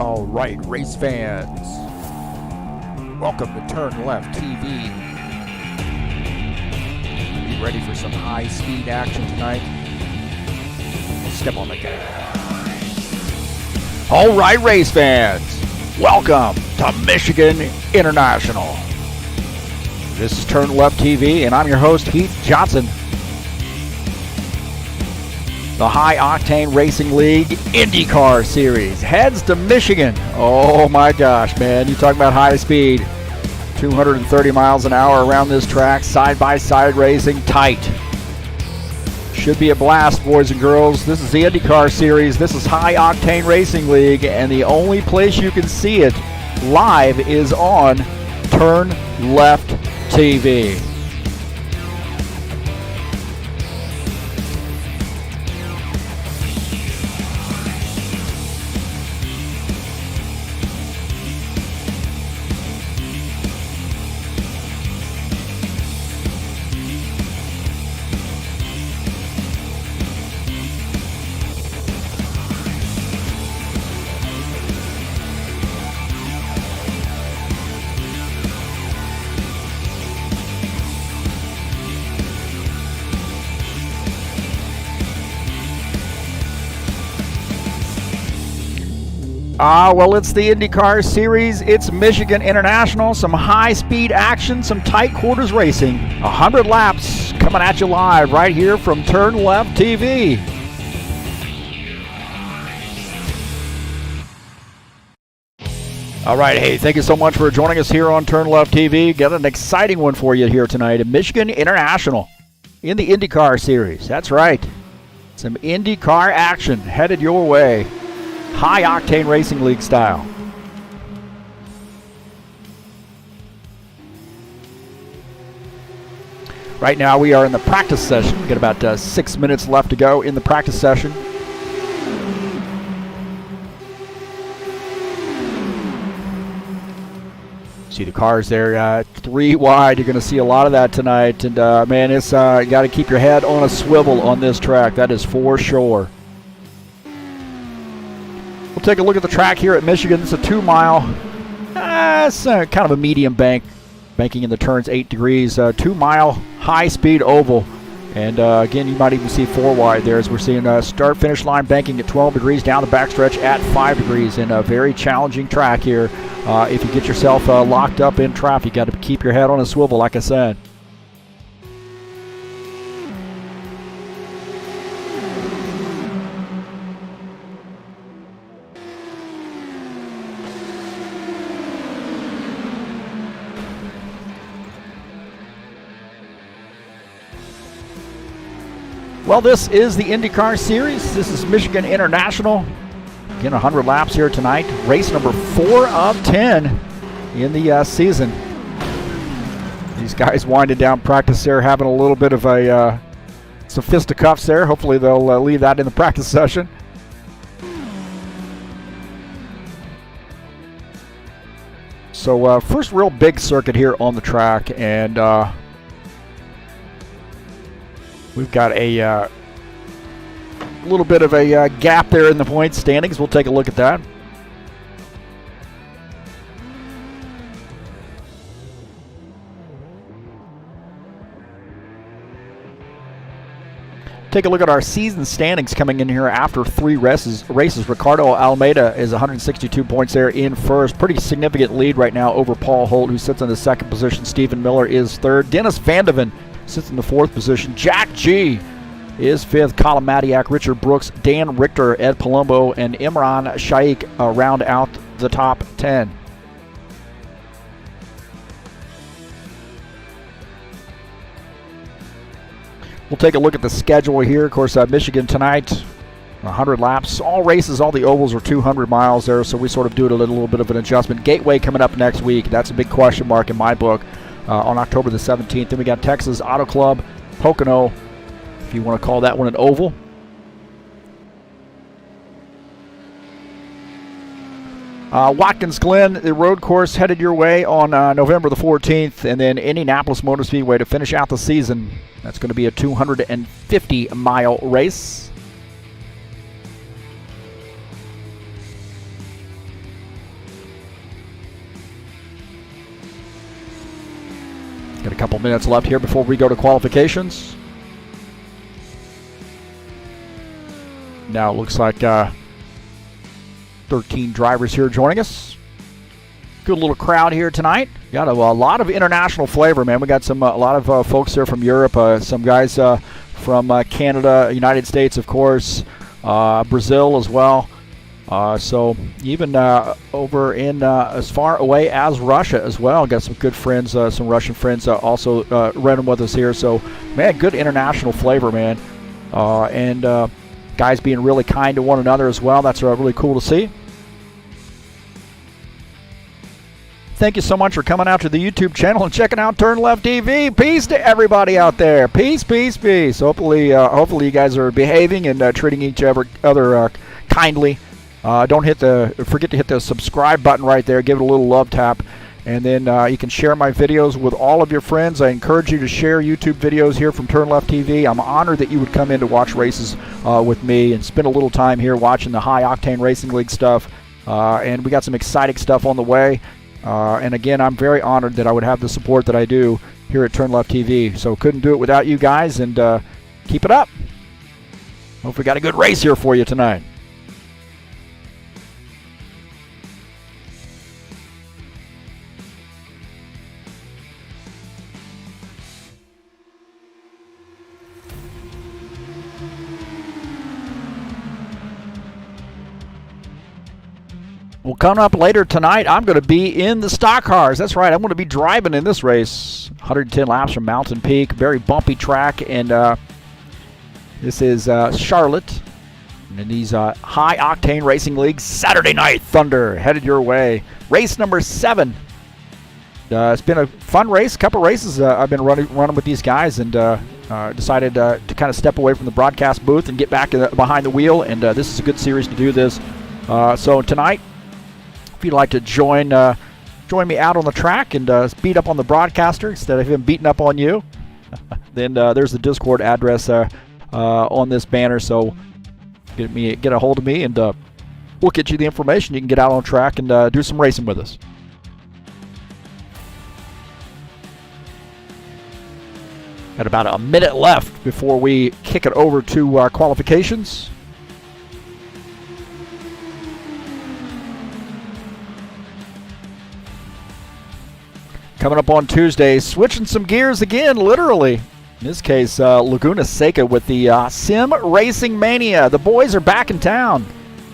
All right, race fans, welcome to TurnLeftTV. You ready for some high-speed action tonight? Step on the gas. All right, race fans, welcome to Michigan International. This is TurnLeftTV, and I'm your host, Heath Johnson. The High Octane Racing League IndyCar Series heads to Michigan. Oh my gosh, man. You talk about high speed. 230 miles an hour around this track. Side-by-side racing, tight. Should be a blast, boys and girls. This is the IndyCar Series. This is High Octane Racing League. And the only place you can see it live is on TurnLeftTV. Well, it's the IndyCar Series. It's Michigan International. Some high-speed action, some tight quarters racing. 100 laps coming at you live right here from TurnLeftTV. All right, hey, thank you so much for joining us here on TurnLeftTV. Got an exciting one for you here tonight at Michigan International in the IndyCar Series. That's right. Some IndyCar action headed your way. High Octane Racing League style. Right now we are in the practice session. We've got about 6 minutes left to go in the practice session. See the cars there, 3 wide. You're going to see a lot of that tonight. And man, it's you got to keep your head on a swivel on this track. That is for sure. We'll take a look at the track here at Michigan. It's a 2-mile, it's kind of a medium banking in the turns 8 degrees, 2-mile high-speed oval. And again, you might even see 4 wide there as we're seeing start-finish line banking at 12 degrees, down the backstretch at 5 degrees in a very challenging track here. If you get yourself locked up in traffic, you got to keep your head on a swivel, like I said. Well, this is the IndyCar Series. This is Michigan International. Again, 100 laps here tonight. Race number 4 of 10 in the season. These guys winding down practice there, having a little bit of some fisticuffs there. Hopefully they'll leave that in the practice session. So first real big circuit here on the track, and we've got a little bit of a gap there in the points standings. We'll take a look at that. Take a look at our season standings coming in here after 3 races. Ricardo Almeida is 162 points there in first. Pretty significant lead right now over Paul Holt, who sits in the 2nd position. Stephen Miller is 3rd. Dennis Vandeven sits in the 4th position. Jack G is 5th. Colin Mattiak, Richard Brooks, Dan Richter, Ed Palumbo, and Imran Shaikh round out the top 10. We'll take a look at the schedule here. Of course, Michigan tonight, 100 laps. All races, all the ovals are 200 miles there, so we sort of do it a little bit of an adjustment. Gateway coming up next week. That's a big question mark in my book on October the 17th. Then we got Texas Auto Club, Pocono, if you want to call that one an oval. Watkins Glen, the road course headed your way on November the 14th, and then Indianapolis Motor Speedway to finish out the season. That's going to be a 250-mile race. Got a couple minutes left here before we go to qualifications. Now it looks like 13 drivers here joining us. Good little crowd here tonight. Got a lot of international flavor, man. We got a lot of folks here from Europe, some guys from Canada, United States, of course, Brazil as well. So even over in as far away as Russia as well. Got some good friends, some Russian friends also running with us here. So, man, good international flavor, man. And guys being really kind to one another as well. That's really cool to see. Thank you so much for coming out to the YouTube channel and checking out TurnLeftTV. Peace to everybody out there. Peace, peace, peace. Hopefully you guys are behaving and treating each other kindly. Don't forget to hit the subscribe button right there. Give it a little love tap. And then you can share my videos with all of your friends. I encourage you to share YouTube videos here from TurnLeftTV. I'm honored that you would come in to watch races with me and spend a little time here watching the High Octane Racing League stuff. And we got some exciting stuff on the way. And again, I'm very honored that I would have the support that I do here at TurnLeftTV. So couldn't do it without you guys, and keep it up. Hope we got a good race here for you tonight. Well, coming up later tonight, I'm going to be in the stock cars. That's right, I'm going to be driving in this race. 110 laps from Mountain Peak, very bumpy track, and this is Charlotte. And these High Octane Racing League Saturday Night Thunder headed your way. Race number 7. It's been a fun race, a couple races I've been running with these guys, and decided to kind of step away from the broadcast booth and get back behind the wheel, and this is a good series to do this. So tonight, if you'd like to join me out on the track and beat up on the broadcaster instead of him beating up on you, then there's the Discord address on this banner. So get a hold of me, and we'll get you the information. You can get out on track and do some racing with us. Got about a minute left before we kick it over to qualifications. Coming up on Tuesday, switching some gears again, literally. In this case, Laguna Seca with the Sim Racing Mania. The boys are back in town.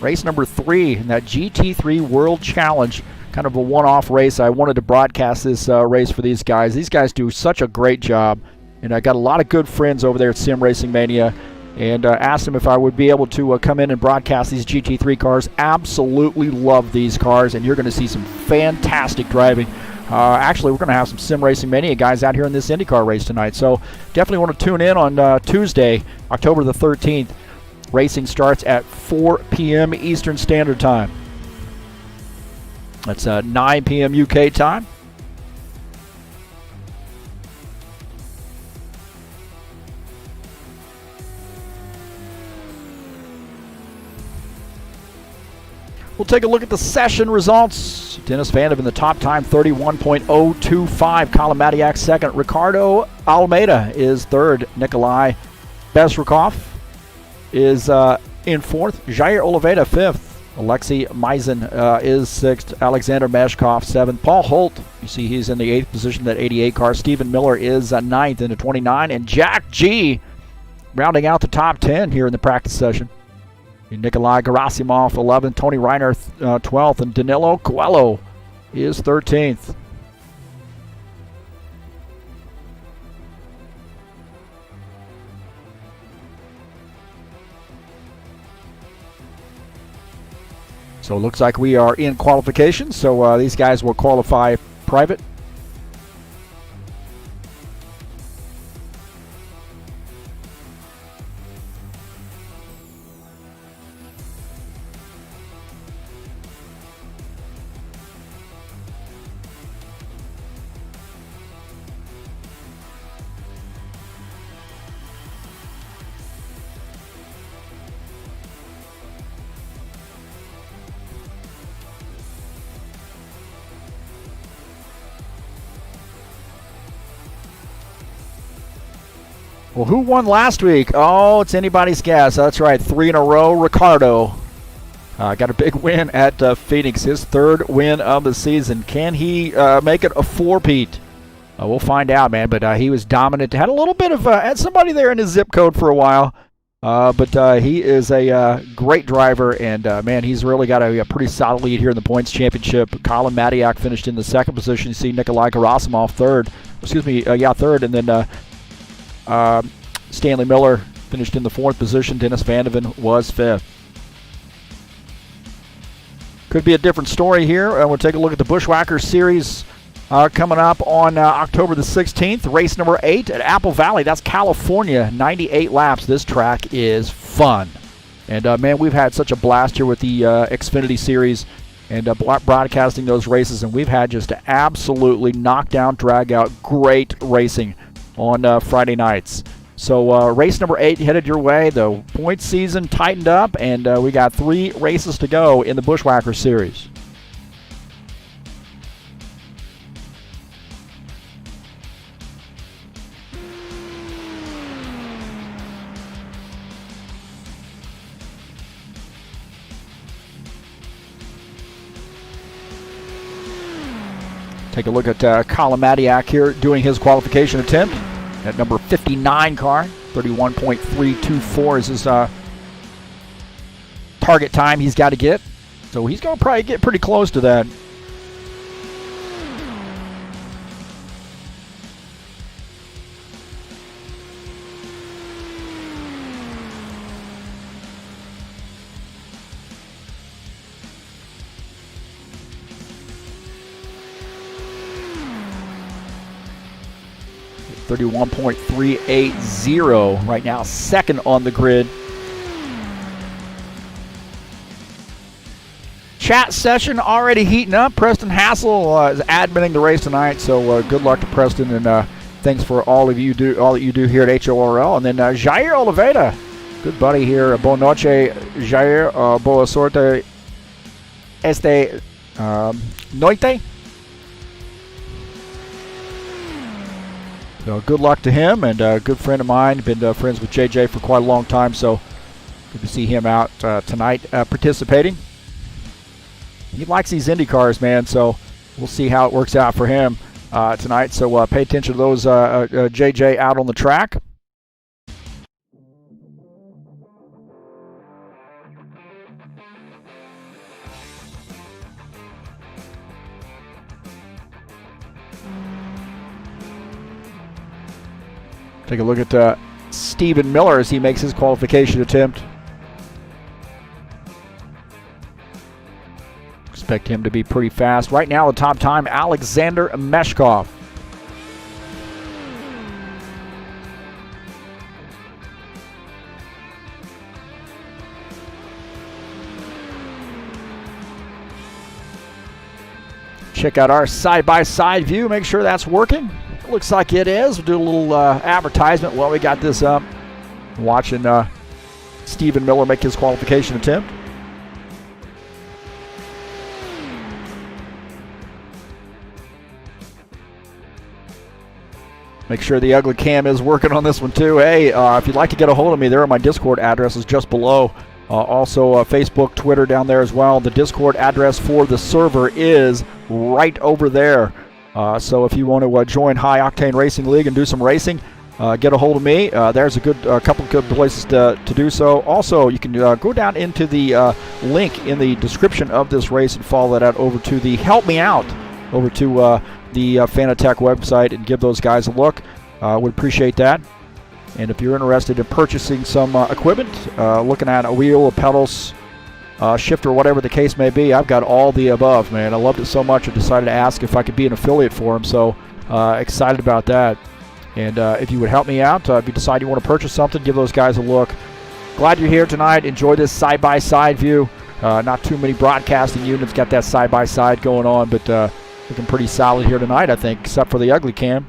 Race number 3 in that GT3 World Challenge. Kind of a one-off race. I wanted to broadcast this race for these guys. These guys do such a great job. And I got a lot of good friends over there at Sim Racing Mania. And asked them if I would be able to come in and broadcast these GT3 cars. Absolutely love these cars. And you're going to see some fantastic driving. Actually, we're going to have some Sim Racing Mania guys out here in this IndyCar race tonight. So definitely want to tune in on Tuesday, October the 13th. Racing starts at 4 p.m. Eastern Standard Time. That's 9 p.m. UK time. We'll take a look at the session results. Dennis Van in the top time, 31.025. Colin Mattiak second. Ricardo Almeida is third. Nikolai Bezrikov is in fourth. Jair Oliveira fifth. Alexei Meisen is sixth. Alexander Meshkov seventh. Paul Holt, you see he's in the 8th position, that 88 car. Stephen Miller is ninth in the 29. And Jack G rounding out the top 10 here in the practice session. Nikolai Gerasimov 11th, Tony Reiner 12th, and Danilo Coelho is 13th. So it looks like we are in qualification, so these guys will qualify private. Well, who won last week? Oh, it's anybody's guess. That's right, 3 in a row. Ricardo got a big win at Phoenix, his 3rd win of the season. Can he make it a 4-peat? We'll find out, man. But he was dominant. Had a little bit of had somebody there in his zip code for a while. But he is a great driver, and man, he's really got a pretty solid lead here in the points championship. Colin Mattiak finished in the 2nd position. You see Nikolai Gerasimov 3rd. Excuse me, 3rd, and then Stanley Miller finished in the 4th position. Dennis Vandeven was 5th. Could be a different story here. We'll take a look at the Bushwhacker Series coming up on October the 16th. Race number 8 at Apple Valley. That's California. 98 laps. This track is fun. And, man, we've had such a blast here with the Xfinity Series and broadcasting those races. And we've had just absolutely knockdown, drag-out, great racing on Friday nights. So race number 8 headed your way. The point season tightened up, and we got 3 races to go in the Bushwhacker Series. Take a look at Colin Mattiak here doing his qualification attempt at number 59 car. 31.324 is his target time he's got to get. So he's going to probably get pretty close to that. .380 right now, 2nd on the grid. Chat session already heating up. Preston Hassel is adminning the race tonight, so good luck to Preston, and thanks for all that you do here at HORL. And then Jair Oliveira, good buddy here. Boa noche, Jair. Boa sorte este noite. So good luck to him, and a good friend of mine. Been friends with JJ for quite a long time, so good to see him out tonight participating. He likes these Indy cars, man, so we'll see how it works out for him tonight. So pay attention to those JJ out on the track. Take a look at Stephen Miller as he makes his qualification attempt. Expect him to be pretty fast. Right now, the top time, Alexander Meshkov. Check out our side-by-side view. Make sure that's working. Looks like it is. We'll do a little advertisement while we got this up. Watching Stephen Miller make his qualification attempt. Make sure the ugly cam is working on this one too. Hey, if you'd like to get a hold of me, there are my Discord addresses just below. Also Facebook, Twitter down there as well. The Discord address for the server is right over there. So if you want to join High Octane Racing League and do some racing, get a hold of me. There's a couple of good places to do so. Also, you can go down into the link in the description of this race and follow that out over to the Help Me Out, over to the Fanatec website, and give those guys a look. Would appreciate that. And if you're interested in purchasing some equipment, looking at a wheel, a pedals, shifter, whatever the case may be, I've got all the above, man. I loved it so much I decided to ask if I could be an affiliate for them, so excited about that. And if you would help me out, if you decide you want to purchase something, give those guys a look. Glad you're here tonight. Enjoy this side-by-side view. Not too many broadcasting units got that side-by-side going on, but looking pretty solid here tonight, I think, except for the ugly cam.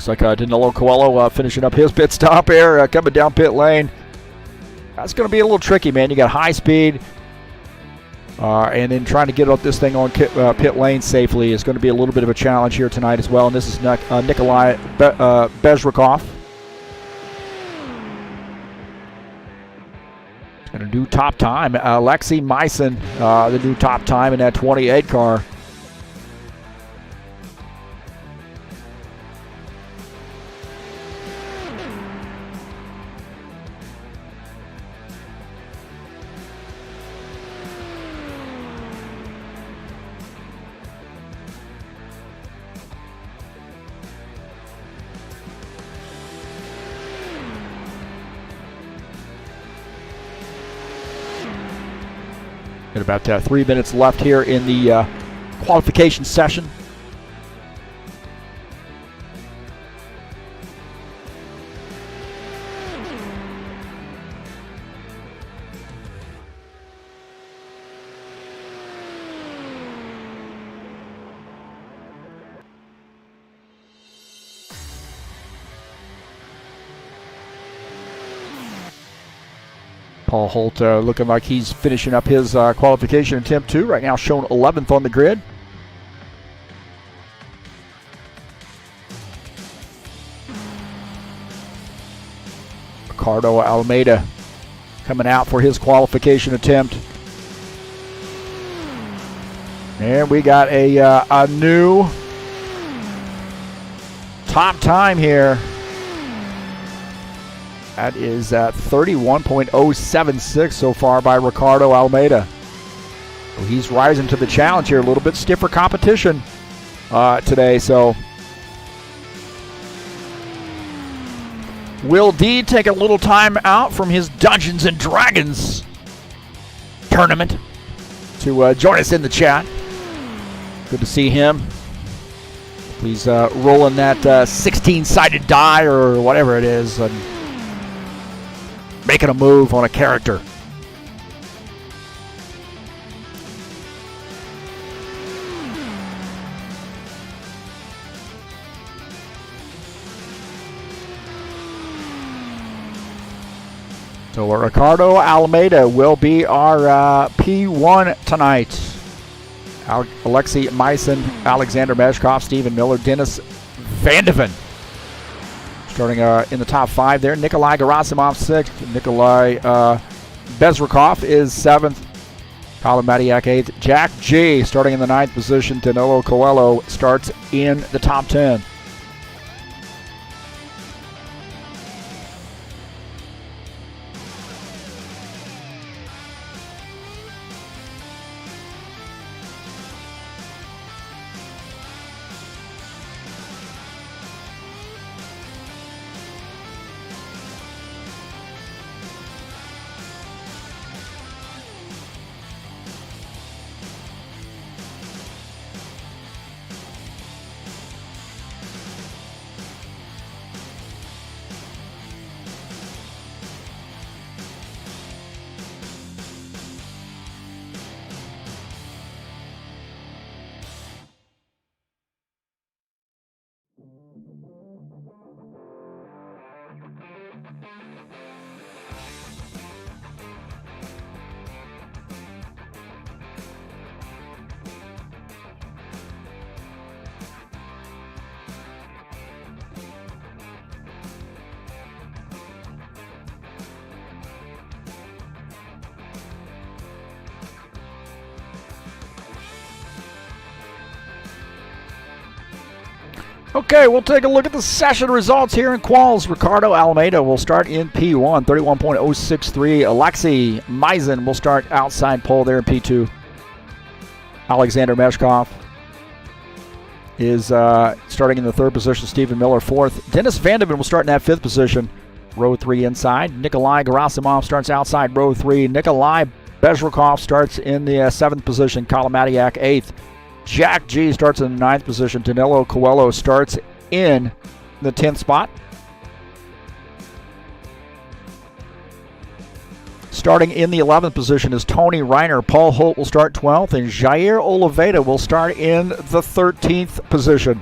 Looks like Danilo Coelho finishing up his pit stop here, coming down pit lane. That's going to be a little tricky, man. You got high speed, and then trying to get up this thing on pit lane safely is going to be a little bit of a challenge here tonight as well. And this is Nikolai Bezrikov. And a new top time, Alexei Myson, the new top time in that 28 car. Got about 3 minutes left here in the qualification session. Paul Holt looking like he's finishing up his qualification attempt too. Right now shown 11th on the grid. Ricardo Almeida coming out for his qualification attempt. And we got a new top time here. That is 31.076 so far by Ricardo Almeida. So he's rising to the challenge here. A little bit stiffer competition today. So will D take a little time out from his Dungeons and Dragons tournament to join us in the chat? Good to see him. He's rolling that 16-sided die or whatever it is and making a move on a character. So Ricardo Almeida will be our P1 tonight. Alexei Myson, Alexander Meshkov, Stephen Miller, Dennis Vandeven starting in the top 5 there. Nikolai Gerasimov 6th. Nikolai Bezrikov is 7th. Colin Mattiak 8th. Jack G starting in the 9th position. Danilo Coelho starts in the top 10. Okay, we'll take a look at the session results here in quals. Ricardo Almeida will start in P1, 31.063. Alexei Myson will start outside pole there in P2. Alexander Meshkov is starting in the 3rd position. Stephen Miller 4th. Dennis Vandeven will start in that 5th position. Row 3 inside. Nikolai Gerasimov starts outside row 3. Nikolai Bezrikov starts in the 7th position. Colin Mattiak 8th. Jack G starts in the 9th position. Danilo Coelho starts in the 10th spot. Starting in the 11th position is Tony Reiner. Paul Holt will start 12th, and Jair Oliveira will start in the 13th position.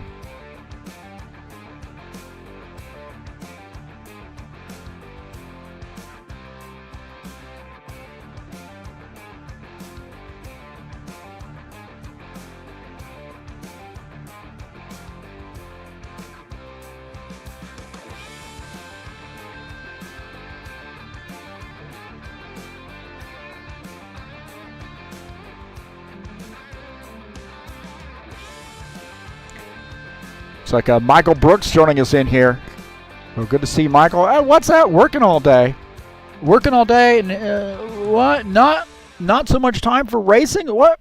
It's like Michael Brooks joining us in here. Well, good to see Michael. What's that? Working all day. Working all day? And what? Not so much time for racing? What?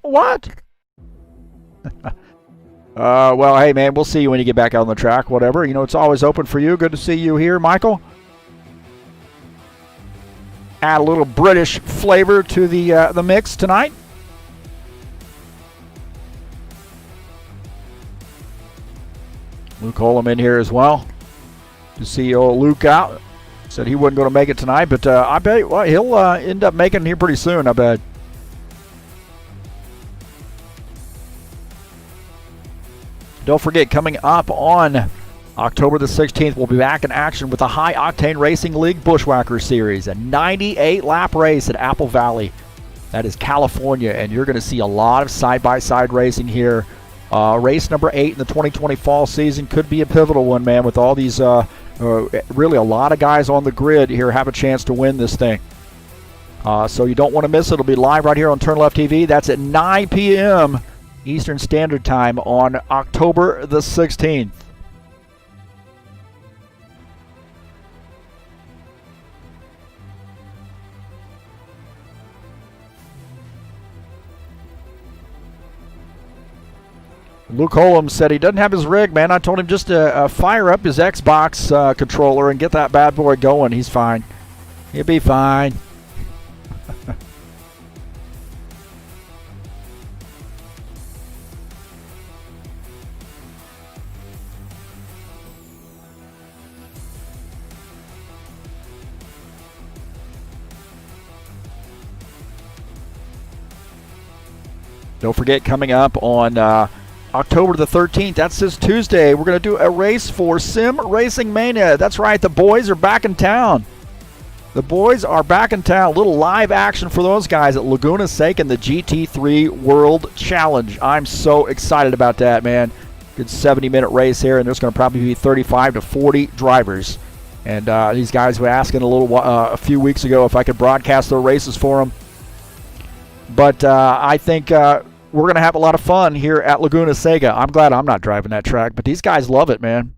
Well, hey, man, we'll see you when you get back out on the track, whatever. You know, it's always open for you. Good to see you here, Michael. Add a little British flavor to the mix tonight. Luke Holm in here as well. To see old Luke out. Said he wasn't going to make it tonight, but I bet he'll end up making it here pretty soon, I bet. Don't forget, coming up on October the 16th, we'll be back in action with the High Octane Racing League Bushwhacker Series, a 98-lap race at Apple Valley. That is California, and you're going to see a lot of side-by-side racing here. Race number 8 in the 2020 fall season could be a pivotal one, man, with all these, really a lot of guys on the grid here have a chance to win this thing. So you don't want to miss it. It'll be live right here on TurnLeftTV. That's at 9 p.m. Eastern Standard Time on October the 16th. Luke Holm said he doesn't have his rig, man. I told him just to fire up his Xbox controller and get that bad boy going. He's fine. He'll be fine. Don't forget, coming up on October the 13th, that's this Tuesday, we're going to do a race for Sim Racing Mania. That's right, the boys are back in town. The boys are back in town. A little live action for those guys at Laguna Seca in the GT3 World Challenge. I'm so excited about that, man. Good 70-minute race here, and there's going to probably be 35 to 40 drivers. And these guys were asking a few weeks ago if I could broadcast their races for them. But I think we're going to have a lot of fun here at Laguna Seca. I'm glad I'm not driving that track, but these guys love it, man.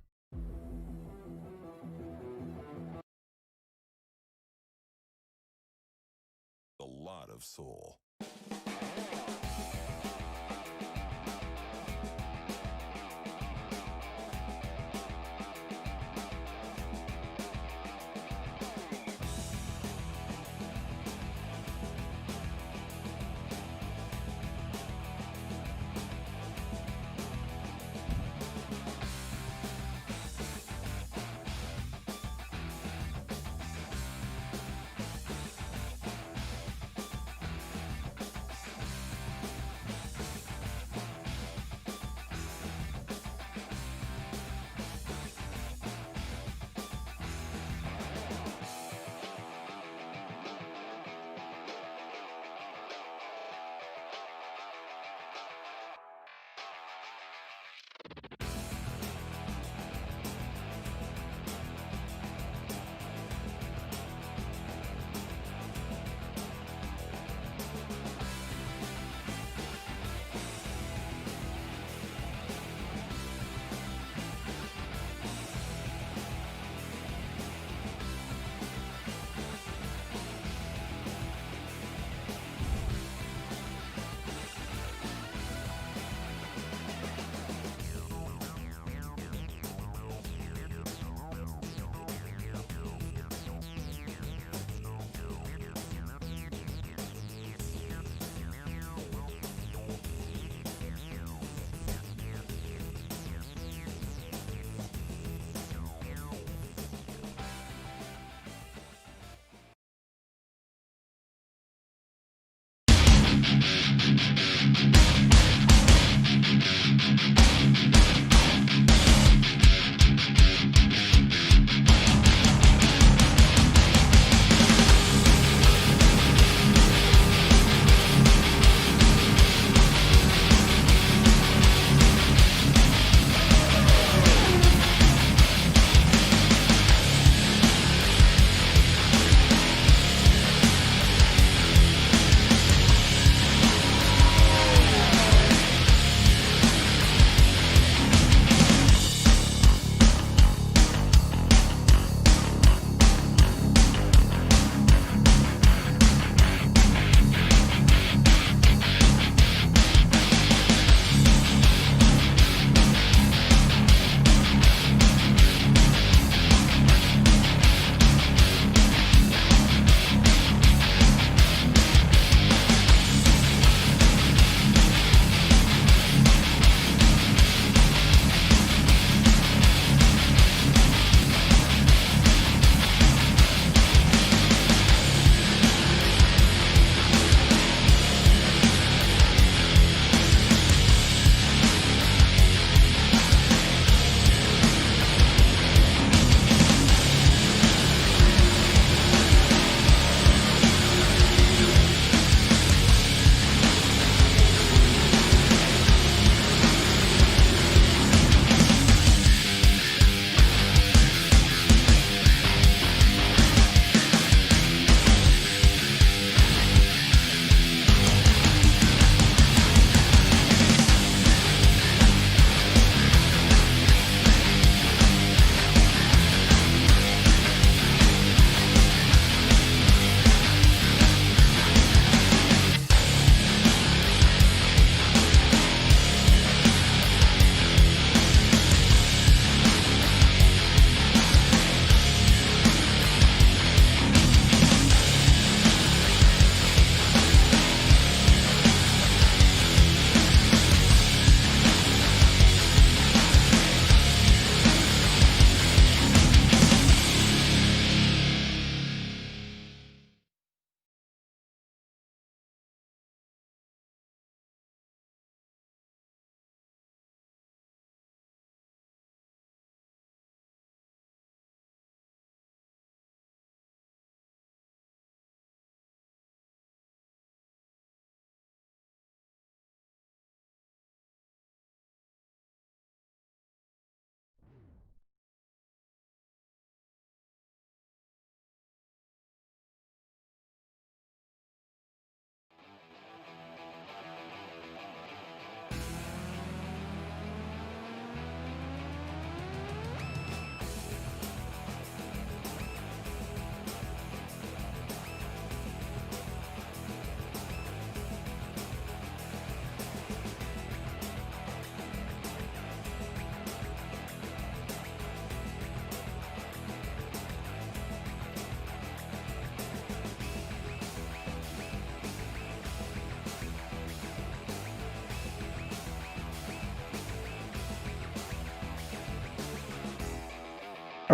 A lot of soul.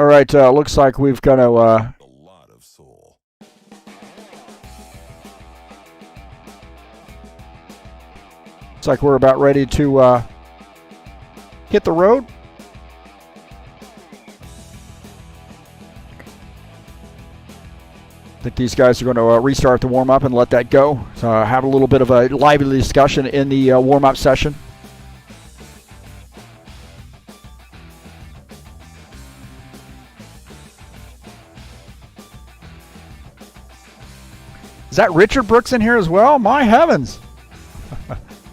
All right, looks like we've got to. A lot of soul. Looks like we're about ready to hit the road. I think these guys are going to restart the warm-up and let that go. So have a little bit of a lively discussion in the warm-up session. Is that Richard Brooks in here as well? My heavens.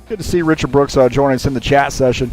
Good to see Richard Brooks joining us in the chat session.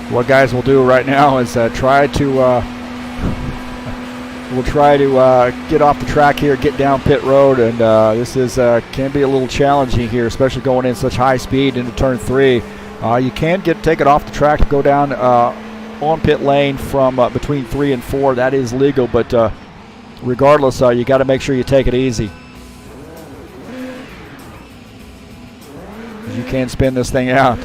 What guys will do right now is try to get off the track here, get down pit road, and this is can be a little challenging here, especially going in such high speed into turn 3. You can take it off the track to go down on pit lane from between 3 and 4. That is legal, but regardless, you got to make sure you take it easy. You can spin this thing out.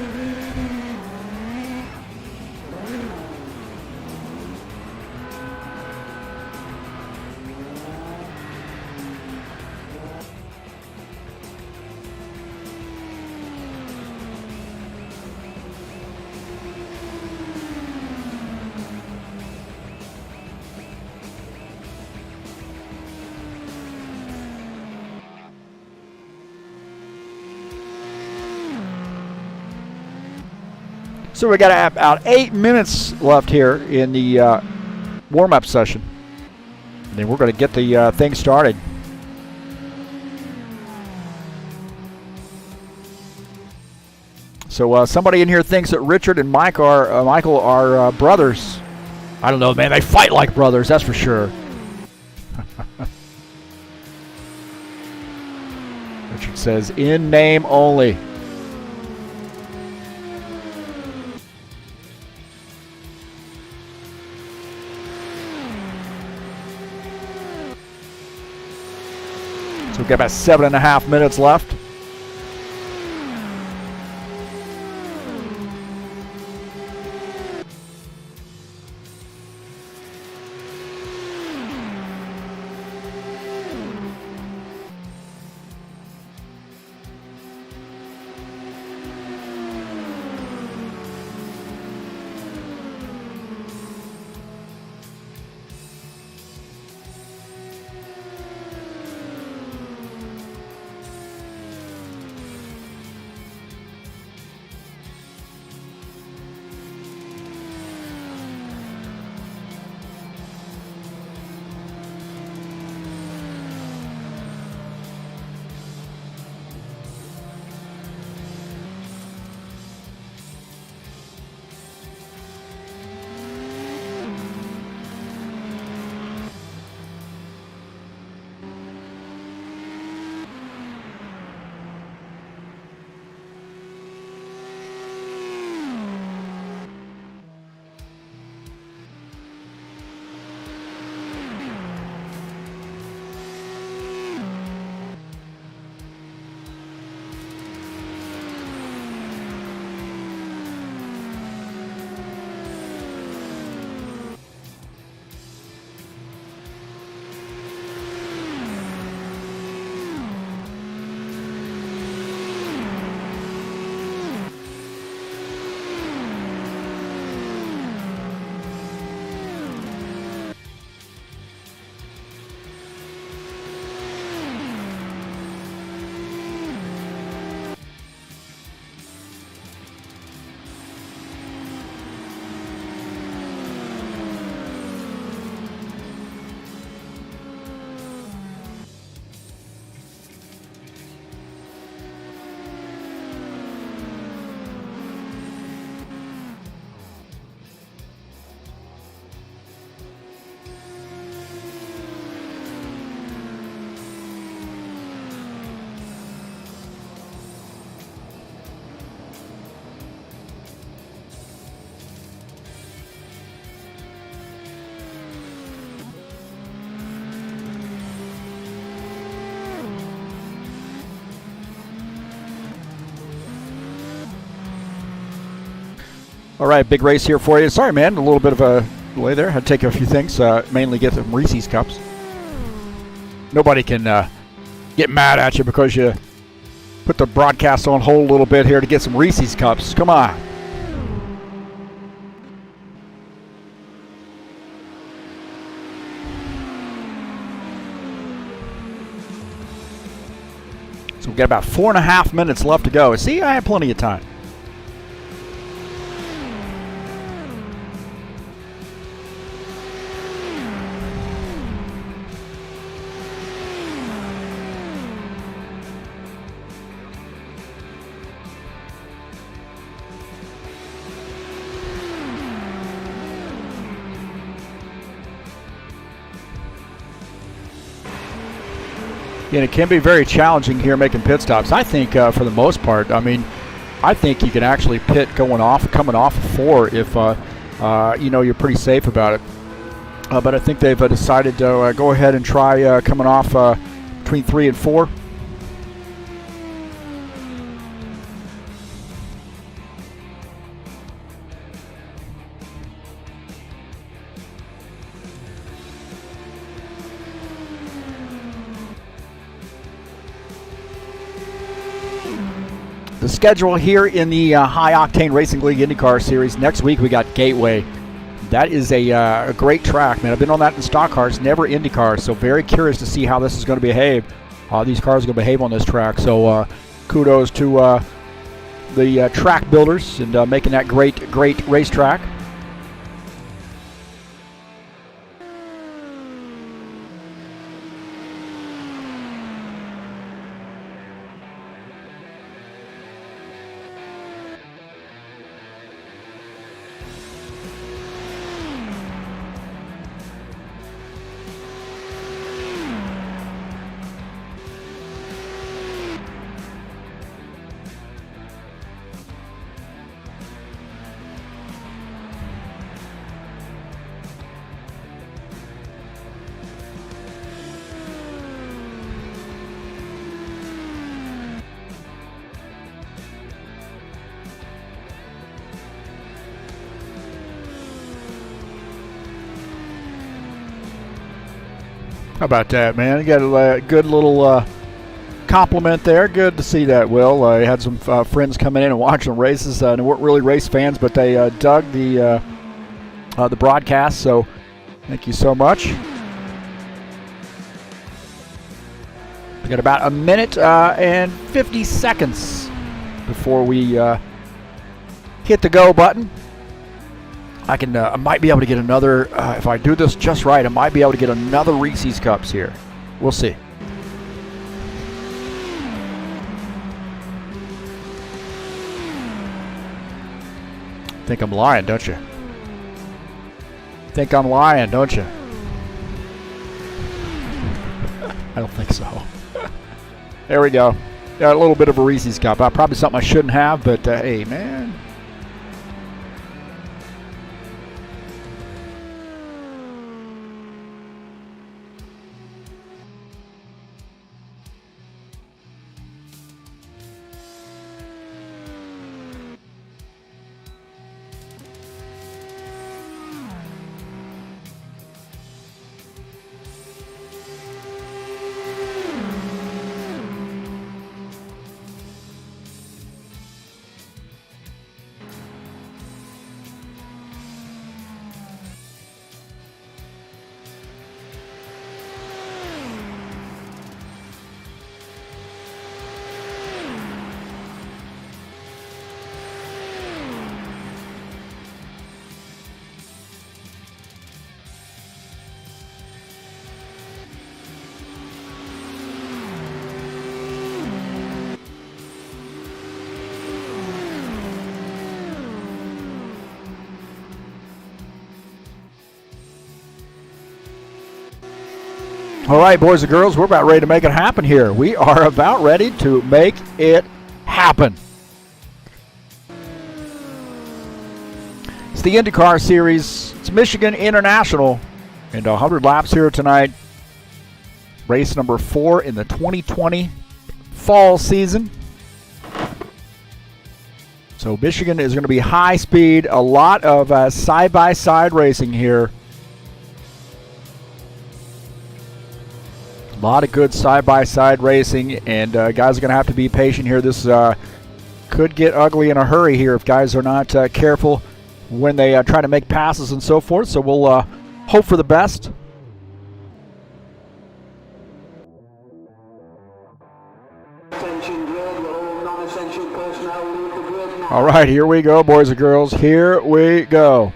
So we got about 8 minutes left here in the warm-up session. And then we're going to get the thing started. So somebody in here thinks that Richard and Michael are brothers. I don't know, man. They fight like brothers, that's for sure. Richard says, in name only. So we've got about 7.5 minutes left. All right, big race here for you. Sorry, man, a little bit of a delay there. Had to take a few things, mainly get some Reese's Cups. Nobody can get mad at you because you put the broadcast on hold a little bit here to get some Reese's Cups. Come on. So we've got about 4.5 minutes left to go. See, I have plenty of time. And it can be very challenging here making pit stops. I think for the most part, I mean, I think you can actually pit coming off of 4 if you know you're pretty safe about it. But I think they've decided to go ahead and try coming off between 3 and 4. The schedule here in the High Octane Racing League IndyCar Series. Next week we got Gateway. That is a great track, man. I've been on that in stock cars, never IndyCar, so very curious to see how this is going to behave. How these cars are going to behave on this track. So kudos to the track builders and making that great racetrack. How about that, man? You got a good little compliment there. Good to see that, Will. You had some friends coming in and watching the races. They weren't really race fans, but they dug the broadcast, so thank you so much. We got about a minute and 50 seconds before we hit the go button. I might be able to get another, if I do this just right, I might be able to get another Reese's Cups here. We'll see. Think I'm lying, don't you? Think I'm lying, don't you? I don't think so. There we go. Got a little bit of a Reese's Cup. Probably something I shouldn't have, but hey, man. All right, boys and girls, we're about ready to make it happen here. We are about ready to make it happen. It's the IndyCar Series. It's Michigan International. And 100 laps here tonight. Race number 4 in the 2020 fall season. So Michigan is going to be high speed, a lot of side-by-side racing here. A lot of good side-by-side racing, and guys are going to have to be patient here. This could get ugly in a hurry here if guys are not careful when they try to make passes and so forth. So we'll hope for the best. All right, here we go, boys and girls. Here we go.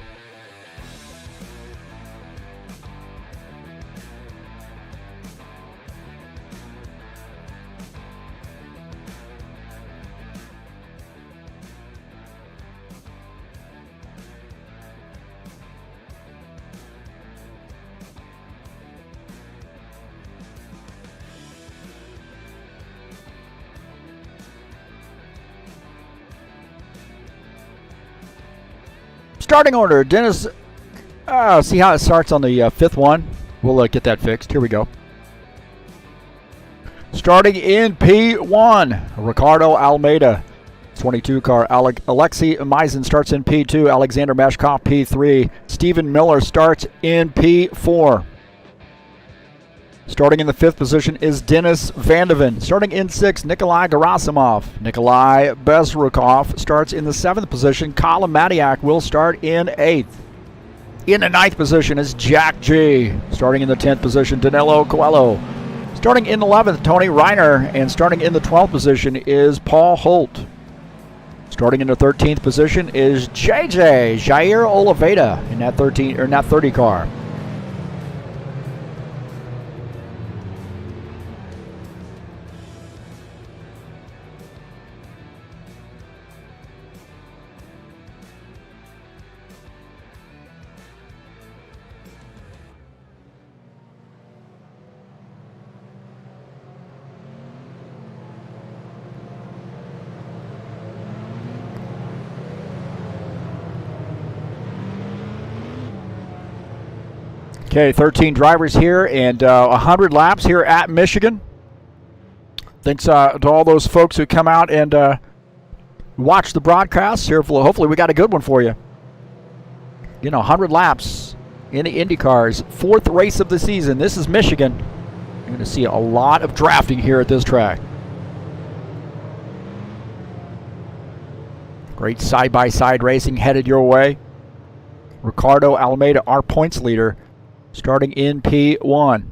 Starting order, Dennis. See how it starts on the fifth one? We'll get that fixed. Here we go. Starting in P1, Ricardo Almeida. 22 car. Alexei Meisen starts in P2. Alexander Meshkov, P3. Stephen Miller starts in P4. Starting in the fifth position is Dennis Vandeven. Starting in sixth, Nikolai Gerasimov. Nikolai Bezrukov starts in the seventh position. Colin Mattiak will start in eighth. In the ninth position is Jack G. Starting in the 10th position, Danilo Coelho. Starting in 11th, Tony Reiner. And starting in the 12th position is Paul Holt. Starting in the 13th position is Jair Oliveira in that 30 car. Okay, 13 drivers here and 100 laps here at Michigan. Thanks to all those folks who come out and watch the broadcast here. Hopefully we got a good one for you. 100 laps in the IndyCars. Fourth race of the season. This is Michigan. You're going to see a lot of drafting here at this track. Great side-by-side racing headed your way. Ricardo Almeida, our points leader, starting in P1.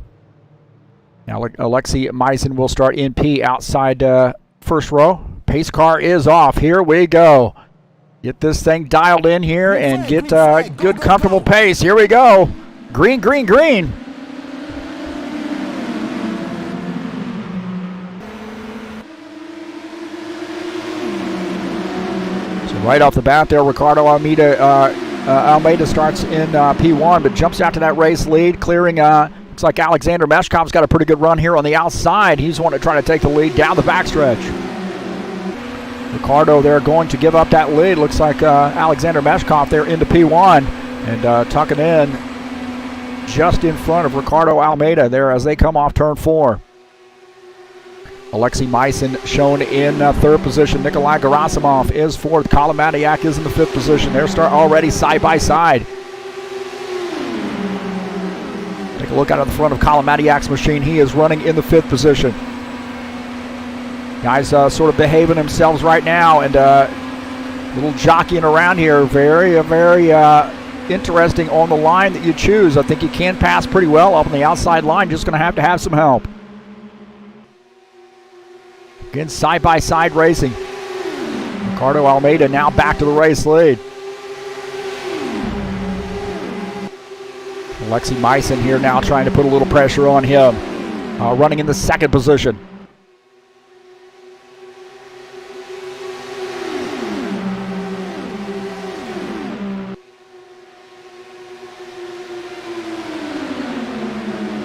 Now Alexei Meisen will start in P outside first row. Pace car is off. Here we go. Get this thing dialed in here and get good comfortable pace. Here we go. Green, green, green. So right off the bat there, Ricardo Almeida starts in P1, but jumps out to that race lead, clearing, looks like Alexander Meshkov's got a pretty good run here on the outside. He's wanting to try to take the lead down the backstretch. Ricardo there going to give up that lead. Looks like Alexander Meshkov there into P1 and tucking in just in front of Ricardo Almeida there as they come off turn 4. Alexei Meisen shown in third position. Nikolai Gerasimov is fourth. Colin Mattiak is in the fifth position. They're already side by side. Take a look out of the front of Colin Mattiak's machine. He is running in the fifth position. Guys sort of behaving themselves right now and little jockeying around here. Very, very interesting on the line that you choose. I think you can pass pretty well up on the outside line. Just going to have some help. Again, side-by-side racing. Ricardo Almeida now back to the race lead. Alexei Meisen here now trying to put a little pressure on him. Running in the second position.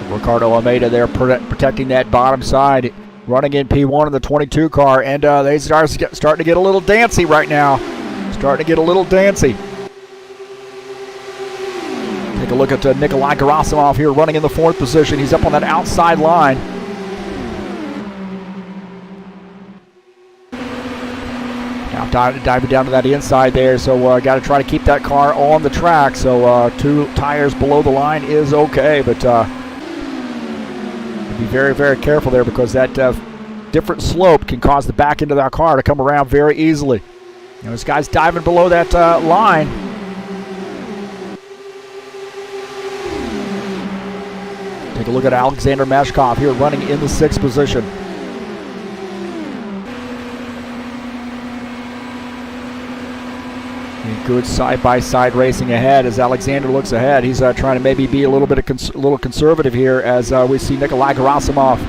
Ricardo Almeida there protecting that bottom side. Running in P1 in the 22 car, and they starting to get a little dancy right now. Starting to get a little dancy. Take a look at Nikolai Gerasimov here running in the fourth position. He's up on that outside line. Now diving down to that inside there. So got to try to keep that car on the track. So 2 tires below the line is okay, but be very, very careful there, because that different slope can cause the back end of that car to come around very easily. You know, this guy's diving below that line. Take a look at Alexander Meshkov here running in the 6th position. Good side-by-side racing ahead as Alexander looks ahead. He's trying to maybe be a little bit little conservative here as we see Nikolai Gerasimov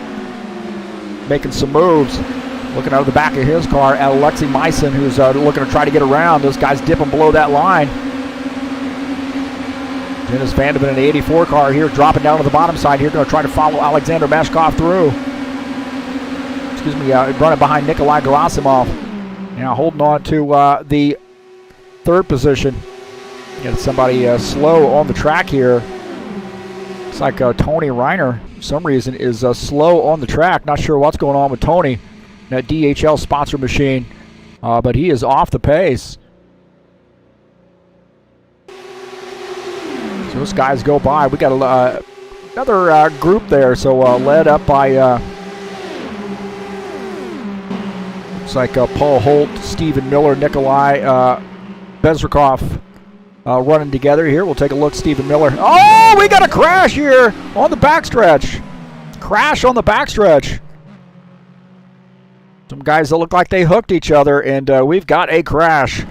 making some moves. Looking out of the back of his car at Alexei Myson, who's looking to try to get around. Those guys dipping below that line. Dennis Vandeven in the 84 car here, dropping down to the bottom side here, going to try to follow Alexander Meshkov through. Excuse me, running behind Nikolai Gerasimov. Now holding on to the 3rd position. Got somebody slow on the track here. Looks like Tony Reiner, for some reason, is slow on the track. Not sure what's going on with Tony, that DHL sponsor machine, but he is off the pace. So those guys go by. We got another group there, so led up by looks like Paul Holt, Stephen Miller, Nikolai Bezrikov running together here. We'll take a look. Stephen Miller. Oh, we got a crash here on the backstretch. Crash on the backstretch. Some guys that look like they hooked each other, and we've got a crash.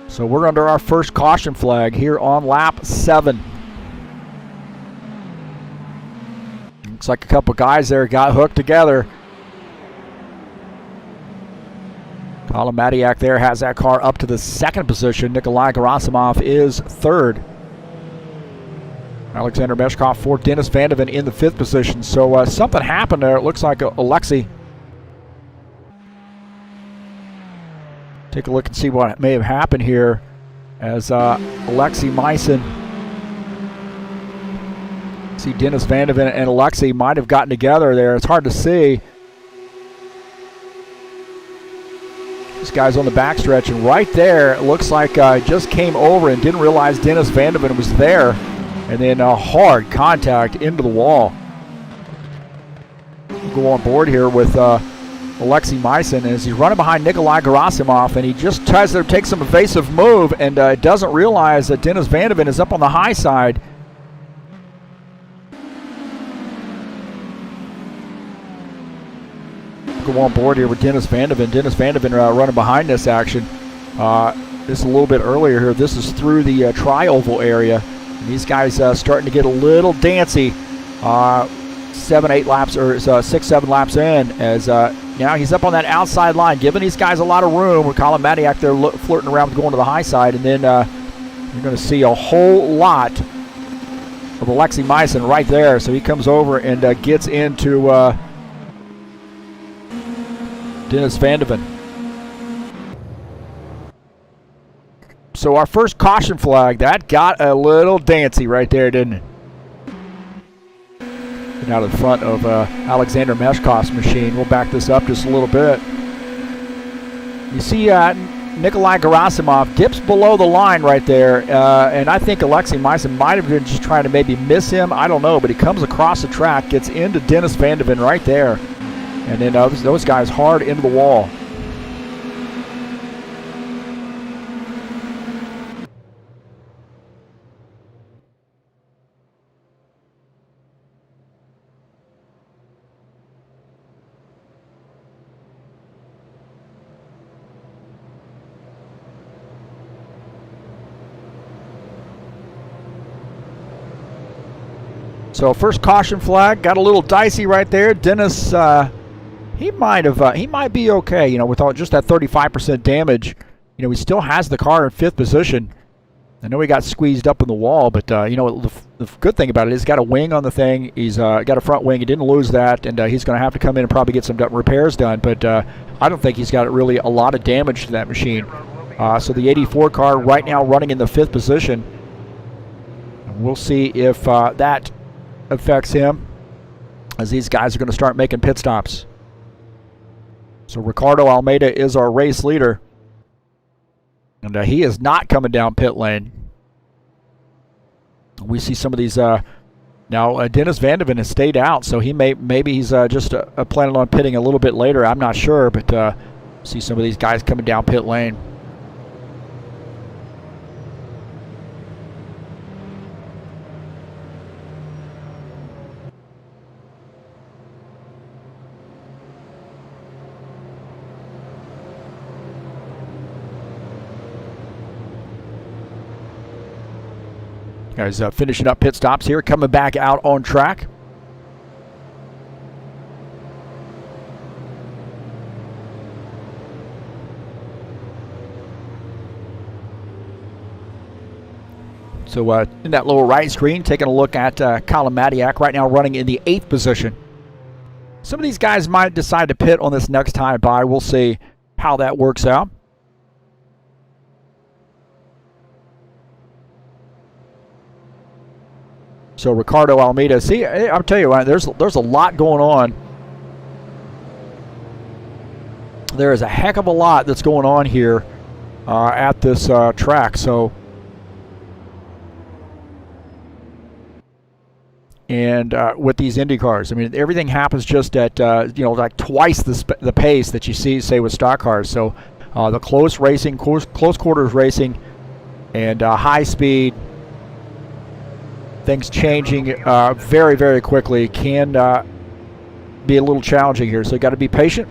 So we're under our first caution flag here on lap 7. Looks like a couple guys there got hooked together. Colin Mattiak there has that car up to the 2nd position. Nikolai Gerasimov is 3rd. Alexander Meshkov 4th. Dennis Vandeven in the 5th position. So something happened there. It looks like Alexei. Take a look and see what may have happened here as Alexei Myson. See Dennis Vandeven and Alexei might have gotten together there. It's hard to see. This guy's on the backstretch, and right there, it looks like just came over and didn't realize Dennis Vandeven was there, and then hard contact into the wall. We'll go on board here with Alexei Myson as he's running behind Nikolai Gerasimov, and he just tries to take some evasive move and doesn't realize that Dennis Vandeven is up on the high side. Go on board here with Dennis Vandeven. Dennis Vandeven running behind this action. This is a little bit earlier here. This is through the tri-oval area. And these guys starting to get a little dancy. 7-8 laps or 6-7 laps in as now he's up on that outside line, giving these guys a lot of room. With Colin Mattiak there flirting around with going to the high side, and then you're going to see a whole lot of Alexei Myson right there. So he comes over and gets into Dennis Vandeven. So our first caution flag, that got a little dancy right there, didn't it? And out of the front of Alexander Meshkov's machine. We'll back this up just a little bit. You see Nikolai Gerasimov dips below the line right there, and I think Alexei Myson might have been just trying to maybe miss him. I don't know, but he comes across the track, gets into Dennis Vandeven right there, and then those guys hard into the wall. So first caution flag, got a little dicey right there. Dennis, he might be okay, you know, with all, just that 35% damage. You know, he still has the car in 5th position. I know he got squeezed up in the wall, but you know, the good thing about it is he's got a wing on the thing. He's got a front wing. He didn't lose that, and he's going to have to come in and probably get some repairs done. But I don't think he's got really a lot of damage to that machine. So the 84 car right now running in the 5th position. And we'll see if that affects him as these guys are going to start making pit stops. So Ricardo Almeida is our race leader. And he is not coming down pit lane. We see some of these. Now, Dennis Vandeven has stayed out, so maybe he's just planning on pitting a little bit later. I'm not sure, but see some of these guys coming down pit lane. Guys finishing up pit stops here, coming back out on track. So in that lower right screen, taking a look at Colin Mattiak right now running in the 8th position. Some of these guys might decide to pit on this next time by. We'll see how that works out. So Ricardo Almeida, see, I'll tell you what, there's a lot going on. There is a heck of a lot that's going on here at this track. So, and with these Indy cars, I mean, everything happens just at like twice the pace that you see, say, with stock cars. So, the close racing, close quarters racing, and high speed. Things changing very, very quickly can be a little challenging here, so you got to be patient.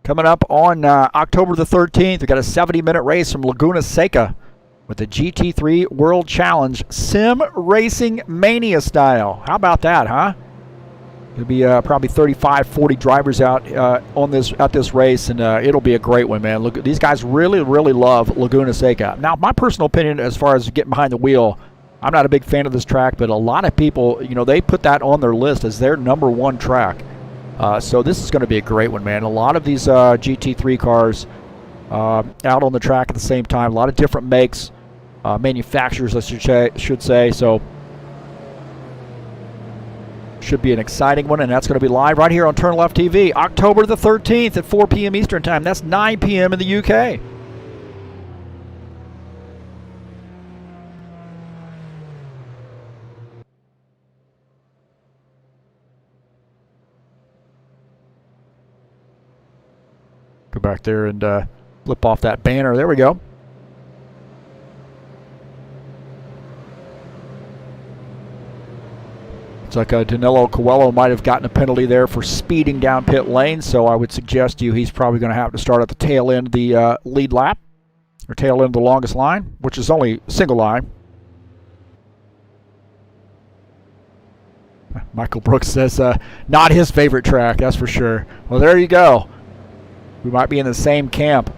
Coming up on October the 13th, we got a 70-minute race from Laguna Seca with the GT3 World Challenge Sim Racing Mania style. How about that, huh? There'll be probably 35, 40 drivers out at this race, and it'll be a great one, man. Look, these guys really, really love Laguna Seca. Now, my personal opinion as far as getting behind the wheel, I'm not a big fan of this track, but a lot of people, they put that on their list as their #1 track. So this is going to be a great one, man. A lot of these GT3 cars out on the track at the same time. A lot of different makes, manufacturers, I should say. So should be an exciting one, and that's going to be live right here on TurnLeftTV, October the 13th at 4 p.m. Eastern Time. That's 9 p.m. in the UK. Go back there and flip off that banner. There we go. Looks like Danilo Coelho might have gotten a penalty there for speeding down pit lane, so I would suggest to you he's probably going to have to start at the tail end of the lead lap, or tail end of the longest line, which is only a single line. Michael Brooks says not his favorite track, that's for sure. Well, there you go. We might be in the same camp.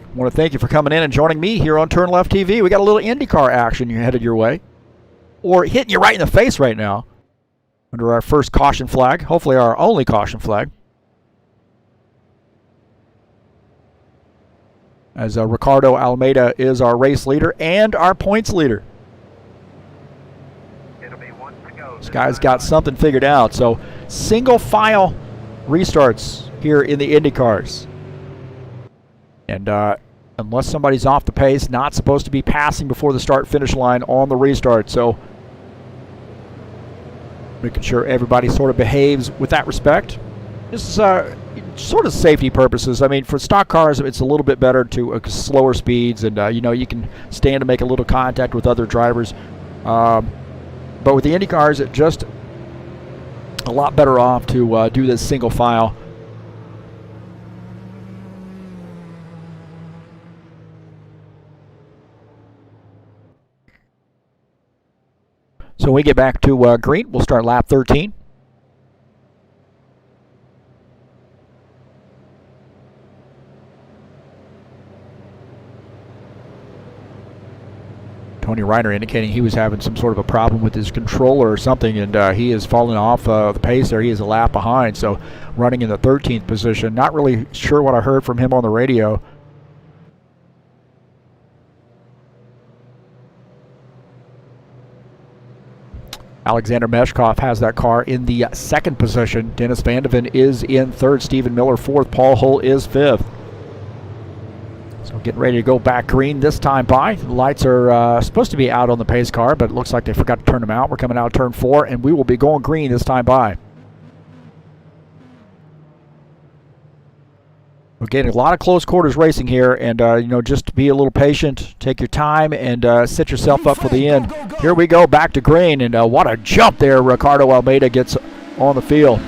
I want to thank you for coming in and joining me here on TurnLeftTV. We got a little IndyCar action headed your way, or hitting you right in the face right now under our first caution flag, hopefully our only caution flag. As Ricardo Almeida is our race leader and our points leader. It'll be one to go. This guy's got something figured out. So single file restarts here in the Indy cars. And unless somebody's off the pace, not supposed to be passing before the start-finish line on the restart. So making sure everybody sort of behaves with that respect. This is sort of safety purposes. I mean, for stock cars, it's a little bit better to slower speeds, and you can stand to make a little contact with other drivers. But with the Indy cars, it's just a lot better off to do this single file. So when we get back to green, we'll start lap 13. Tony Reiner indicating he was having some sort of a problem with his controller or something, and he is falling off the pace there. He is a lap behind, so running in the 13th position. Not really sure what I heard from him on the radio. Alexander Meshkov has that car in the 2nd position. Dennis Van de Ven is in 3rd. Stephen Miller 4th. Paul Holt is 5th. So getting ready to go back green this time by. The lights are supposed to be out on the pace car, but it looks like they forgot to turn them out. We're coming out of turn 4, and we will be going green this time by. We're getting a lot of close quarters racing here, and just be a little patient, take your time, and set yourself up for the end. Here we go, back to green, and what a jump there Ricardo Almeida gets on the field.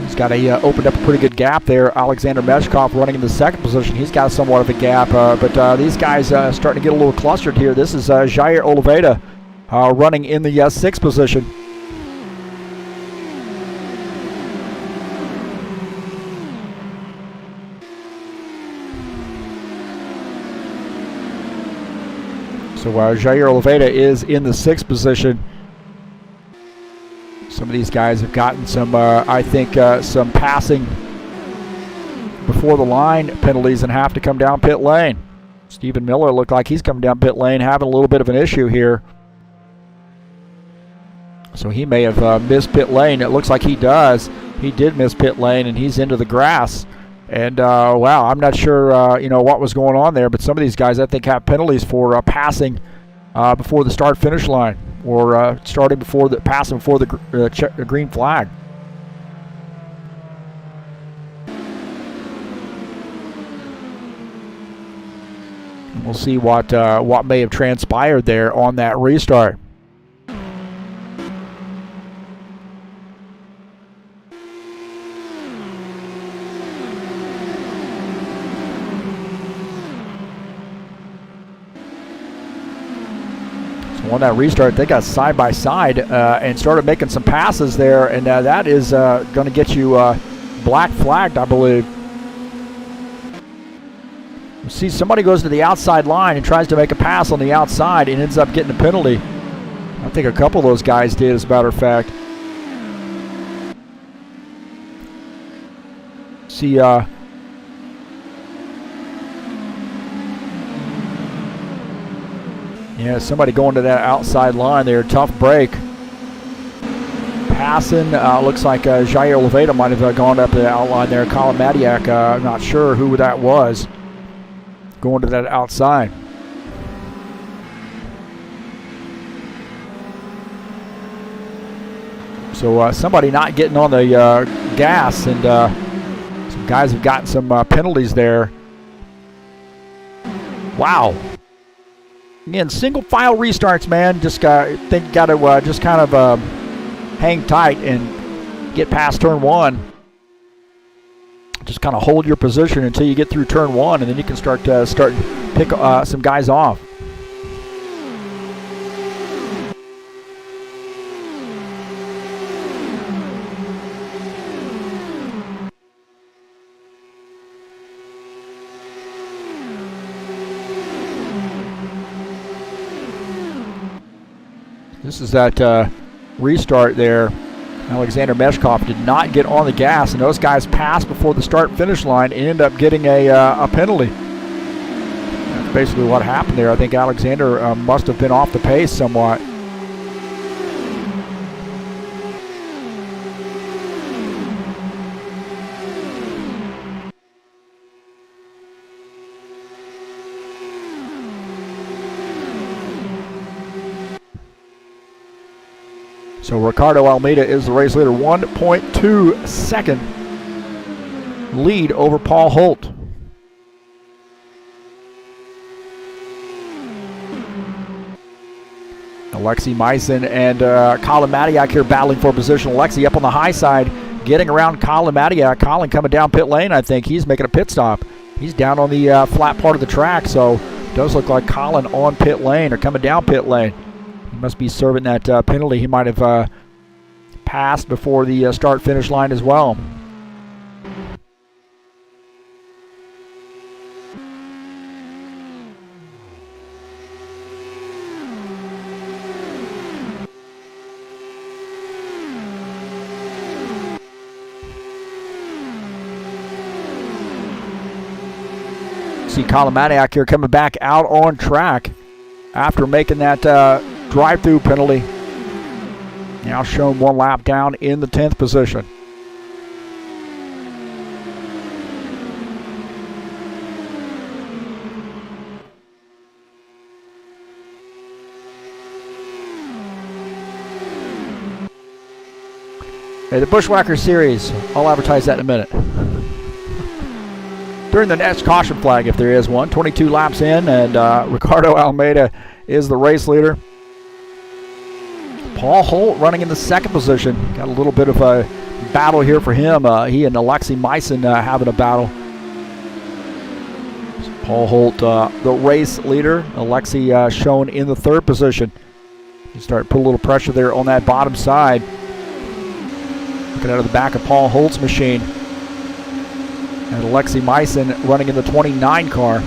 He's got opened up a pretty good gap there. Alexander Meshkov running in the 2nd position. He's got somewhat of a gap, but these guys starting to get a little clustered here. This is Jair Oliveira running in the 6th position. So Jair Oliveira is in the 6th position. Some of these guys have gotten some, I think, some passing before the line penalties and have to come down pit lane. Stephen Miller looked like he's coming down pit lane, having a little bit of an issue here. So he may have missed pit lane. It looks like he does. He did miss pit lane, and he's into the grass. And, wow, I'm not sure, what was going on there, but some of these guys, I think, have penalties for passing before the start-finish line or passing before the green flag. And we'll see what may have transpired there on that restart. On that restart, they got side by side and started making some passes there, and that is going to get you black flagged, I believe. You see, somebody goes to the outside line and tries to make a pass on the outside and ends up getting a penalty. I think a couple of those guys did, as a matter of fact. See, yeah, somebody going to that outside line there. Tough break. Passing. Looks like Jair Oliveira might have gone up the outline there. Colin Mattiak, I'm not sure who that was. Going to that outside. So somebody not getting on the gas, and some guys have gotten some penalties there. Wow. Again, single file restarts, man. Just got to just kind of hang tight and get past turn 1. Just kind of hold your position until you get through turn 1, and then you can start pick some guys off. This is that restart there. Alexander Meshkov did not get on the gas, and those guys passed before the start-finish line and ended up getting a penalty. That's basically what happened there. I think Alexander must have been off the pace somewhat. So Ricardo Almeida is the race leader, 1.2 second lead over Paul Holt. Alexi Meisen and Colin Mattiak here battling for position. Alexi up on the high side, getting around Colin Mattiak. Colin coming down pit lane, I think. He's making a pit stop. He's down on the flat part of the track, so it does look like Colin on pit lane or coming down pit lane. He must be serving that penalty. He might have passed before the start-finish line as well. see Colin Mattiak here coming back out on track after making that drive-through penalty. Now shown 1 lap down in the 10th position. Hey, the Bushwhacker Series, I'll advertise that in a minute. During the next caution flag, if there is one, 22 laps in, and Ricardo Almeida is the race leader. Paul Holt running in the 2nd position. Got a little bit of a battle here for him. He and Alexei Meissen having a battle. So Paul Holt, the race leader. Alexei shown in the 3rd position. You start to put a little pressure there on that bottom side. Looking out of the back of Paul Holt's machine. And Alexei Meissen running in the 29 car.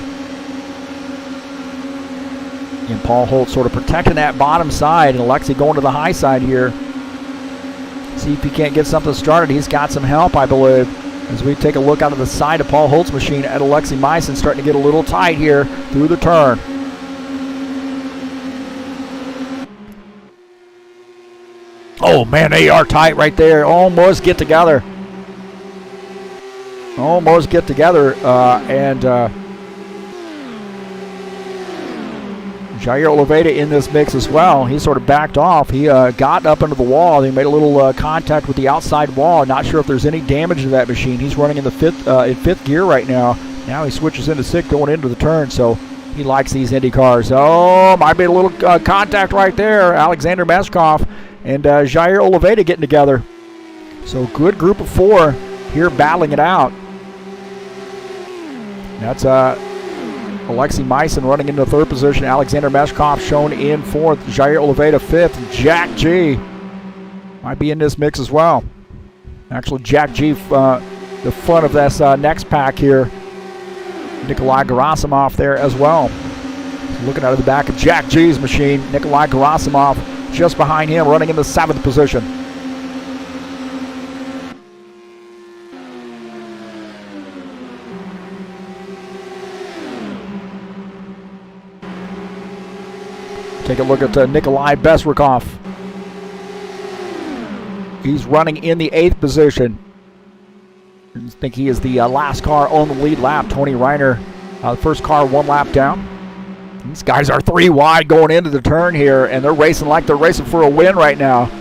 And Paul Holt sort of protecting that bottom side. And Alexei going to the high side here. See if he can't get something started. He's got some help, I believe. As we take a look out of the side of Paul Holt's machine at Alexei Meissen, starting to get a little tight here through the turn. Oh, man, they are tight right there. Almost get together. Almost get together. Jair Oliveira in this mix as well. He sort of backed off. He got up into the wall. He made a little contact with the outside wall. Not sure if there's any damage to that machine. He's running in the fifth gear right now. Now he switches into 6th going into the turn, so he likes these Indy cars. Oh, might be a little contact right there. Alexander Meshkov and Jair Oliveira getting together. So good group of 4 here battling it out. That's Alexei Meissen running into 3rd position. Alexander Meshkov shown in 4th. Jair Oliveira 5th. Jack G might be in this mix as well. Actually, Jack G, the front of this next pack here. Nikolai Gerasimov there as well. So looking out of the back of Jack G's machine. Nikolai Gerasimov just behind him, running in the 7th position. Take a look at Nikolai Besrikov. He's running in the 8th position. I think he is the last car on the lead lap. Tony Reiner, the first car 1 lap down. These guys are 3 wide going into the turn here, and they're racing like they're racing for a win right now.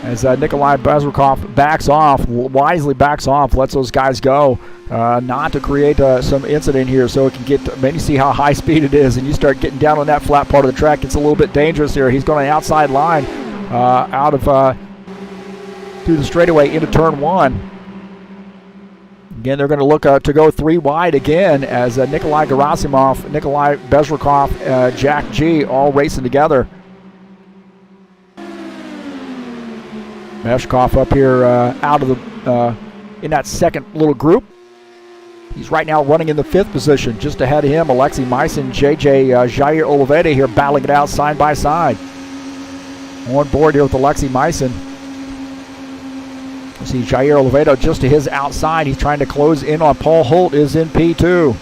As Nikolai Besrikov backs off, wisely backs off, lets those guys go, not to create some incident here, so it can get. Maybe see how high speed it is, and you start getting down on that flat part of the track. It's a little bit dangerous here. He's going on the outside line, out of through the straightaway into turn 1. Again, they're going to look to go 3 wide again as Nikolai Gerasimov, Nikolai Besrikov, Jack G all racing together. Meshkov up here out of the in that 2nd little group. He's right now running in the 5th position. Just ahead of him, Alexei Meissen, Jair Oliveira here battling it out side by side. On board here with Alexei Meissen. You see Jair Oliveira just to his outside. He's trying to close in on Paul Holt, is in P2.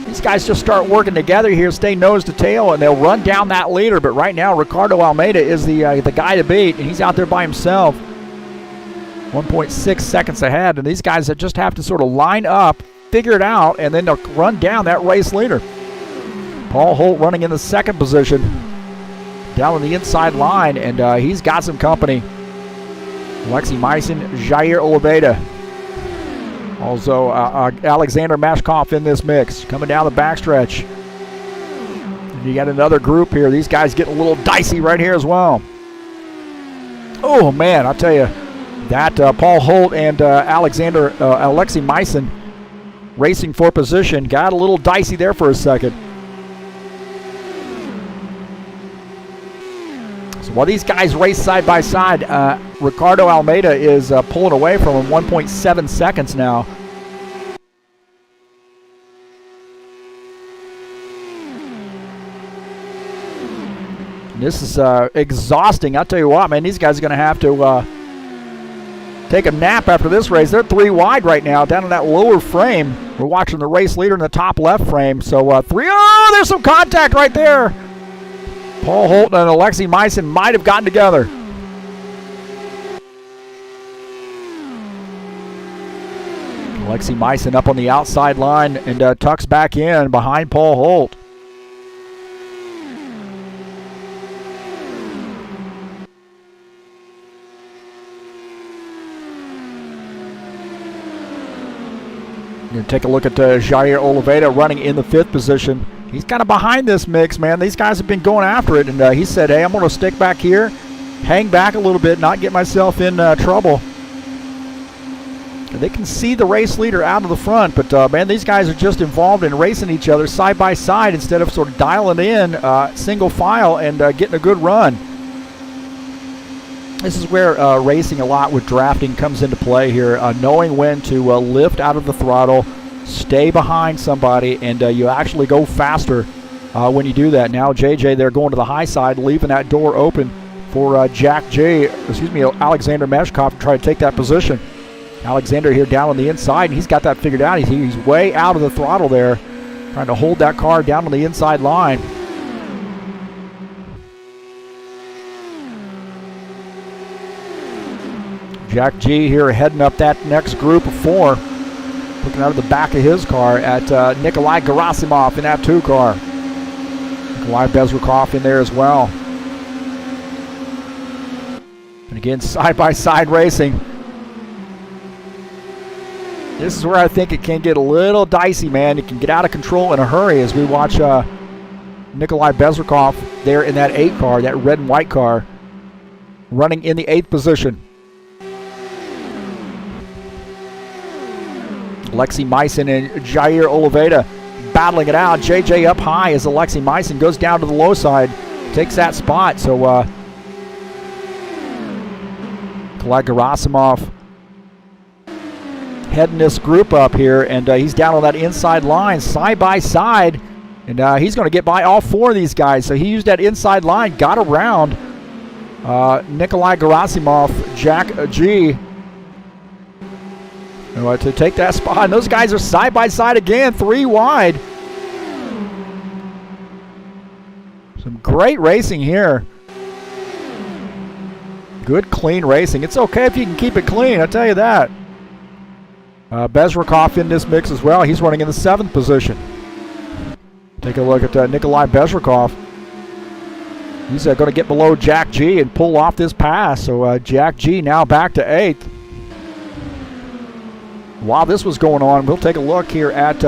These guys just start working together here, stay nose to tail, and they'll run down that leader. But right now, Ricardo Almeida is the guy to beat, and he's out there by himself. 1.6 seconds ahead, and these guys just have to sort of line up, figure it out, and then they'll run down that race leader. Paul Holt running in the 2nd position, down on the inside line, and he's got some company. Alexei Meissen, Jair Oliveira. Also, Alexander Meshkov in this mix, coming down the backstretch. And you got another group here. These guys getting a little dicey right here as well. Oh, man, I'll tell you, that Paul Holt and Alexei Meissen racing for position got a little dicey there for a second. So while these guys race side by side, Ricardo Almeida is pulling away from him 1.7 seconds now. And this is exhausting. I'll tell you what, man, these guys are going to have to take a nap after this race. They're 3 wide right now, down in that lower frame. We're watching the race leader in the top left frame. So 3, oh, there's some contact right there. Paul Holt and Alexi Meissen might have gotten together. Alexi Meissen up on the outside line and tucks back in behind Paul Holt. You're going to take a look at Jair Oliveira running in the 5th position. He's kind of behind this mix, man. These guys have been going after it, and he said, hey, I'm going to stick back here, hang back a little bit, not get myself in trouble. They can see the race leader out of the front, but man, these guys are just involved in racing each other side by side instead of sort of dialing in single file and getting a good run. This is where racing a lot with drafting comes into play here, knowing when to lift out of the throttle, stay behind somebody, and you actually go faster when you do that. Now JJ, they're going to the high side, leaving that door open for Alexander Meshkov to try to take that position. Alexander here down on the inside, and he's got that figured out. He's way out of the throttle there, trying to hold that car down on the inside line. Jack G here heading up that next group of 4. Looking out of the back of his car at Nikolai Gerasimov in that 2 car. Nikolai Bezrukov in there as well. And again, side-by-side racing. This is where I think it can get a little dicey, man. It can get out of control in a hurry as we watch Nikolai Bezrukov there in that 8 car, that red and white car, running in the 8th position. Alexi Meissen and Jair Oliveira battling it out. JJ up high as Alexi Meissen goes down to the low side, takes that spot. So Nikolai Gerasimov heading this group up here, and he's down on that inside line, side by side, and he's going to get by all 4 of these guys. So he used that inside line, got around Nikolai Gerasimov, Jack G, to take that spot. And those guys are side by side again, 3 wide. Some great racing here. Good, clean racing. It's okay if you can keep it clean, I tell you that. Bezrukov in this mix as well. He's running in the 7th position. Take a look at Nikolai Bezrukov. He's going to get below Jack G and pull off this pass. So Jack G now back to 8th. While this was going on, we'll take a look here at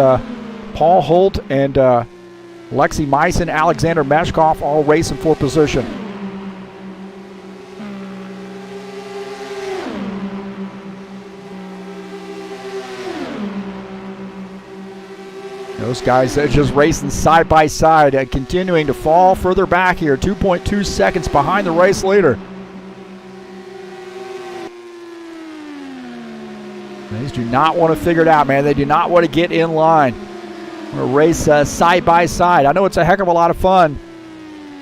Paul Holt and Alexi Meissen, Alexander Meshkov all racing for position. Those guys are just racing side by side and continuing to fall further back here, 2.2 seconds behind the race leader. These do not want to figure it out, man. They do not want to get in line. Want to race side by side. I know it's a heck of a lot of fun,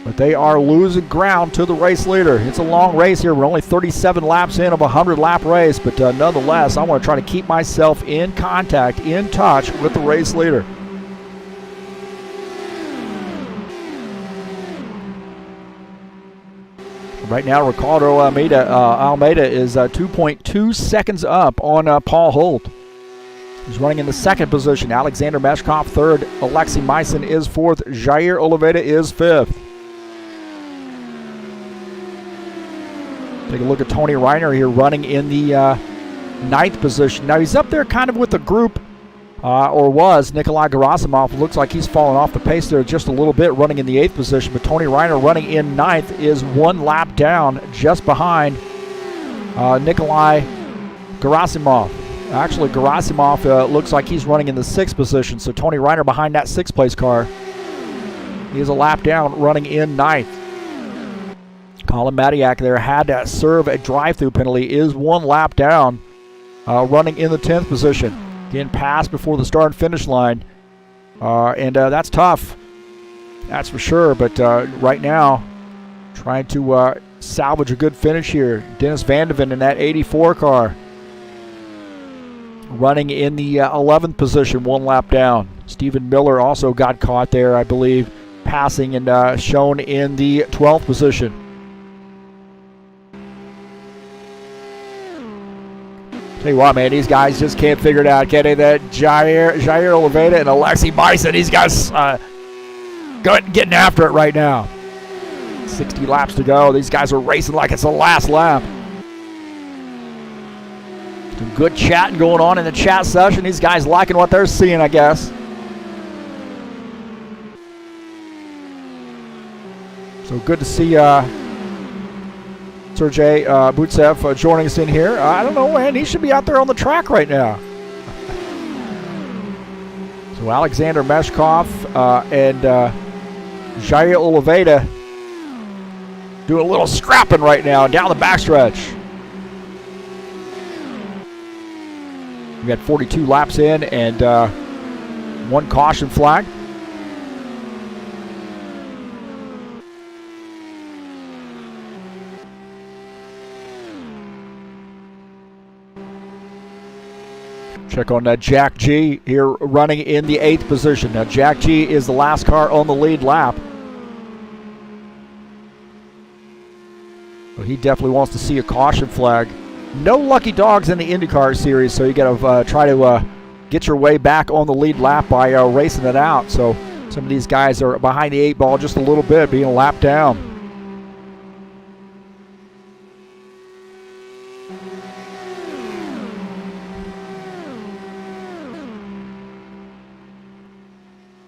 but they are losing ground to the race leader. It's a long race here. We're only 37 laps in of a 100-lap race, but nonetheless, I want to try to keep myself in contact, in touch with the race leader. Right now, Ricardo Almeida is 2.2 seconds up on Paul Holt. He's running in the 2nd position. Alexander Meshkov 3rd. Alexi Meissen is 4th. Jair Oliveira is 5th. Take a look at Tony Reiner here running in the 9th position. Now, he's up there kind of with the group, or was. Nikolai Gerasimov looks like he's fallen off the pace there just a little bit, running in the 8th position. But Tony Reiner running in 9th is 1 lap down, just behind Nikolai Gerasimov. Actually, Gerasimov looks like he's running in the 6th position. So Tony Reiner behind that 6th place car. He is a lap down, running in 9th. Colin Mattiak there had to serve a drive-through penalty, is 1 lap down, running in the 10th position. Again, pass before the start and finish line. And that's tough. That's for sure. But right now, trying to salvage a good finish here. Dennis Van de Ven in that 84 car. running in the 11th position, 1 lap down. Stephen Miller also got caught there, I believe, passing and shown in the 12th position. Tell you what, man, these guys just can't figure it out, can they? That Jair Oliveira and Alexi Bison, these guys getting after it right now. 60 laps to go. These guys are racing like it's the last lap. Some good chatting going on in the chat session. These guys liking what they're seeing, I guess. So good to see Sergey Butsev joining us in here. I don't know, man. He should be out there on the track right now. So Alexander Meshkov and Jair Oliveira doing a little scrapping right now down the backstretch. We got 42 laps in and 1 caution flag. Check on Jack G here running in the 8th position. Now Jack G is the last car on the lead lap. Well, he definitely wants to see a caution flag. No lucky dogs in the IndyCar series, so you got to try to get your way back on the lead lap by racing it out. So some of these guys are behind the 8 ball just a little bit, being a lap down.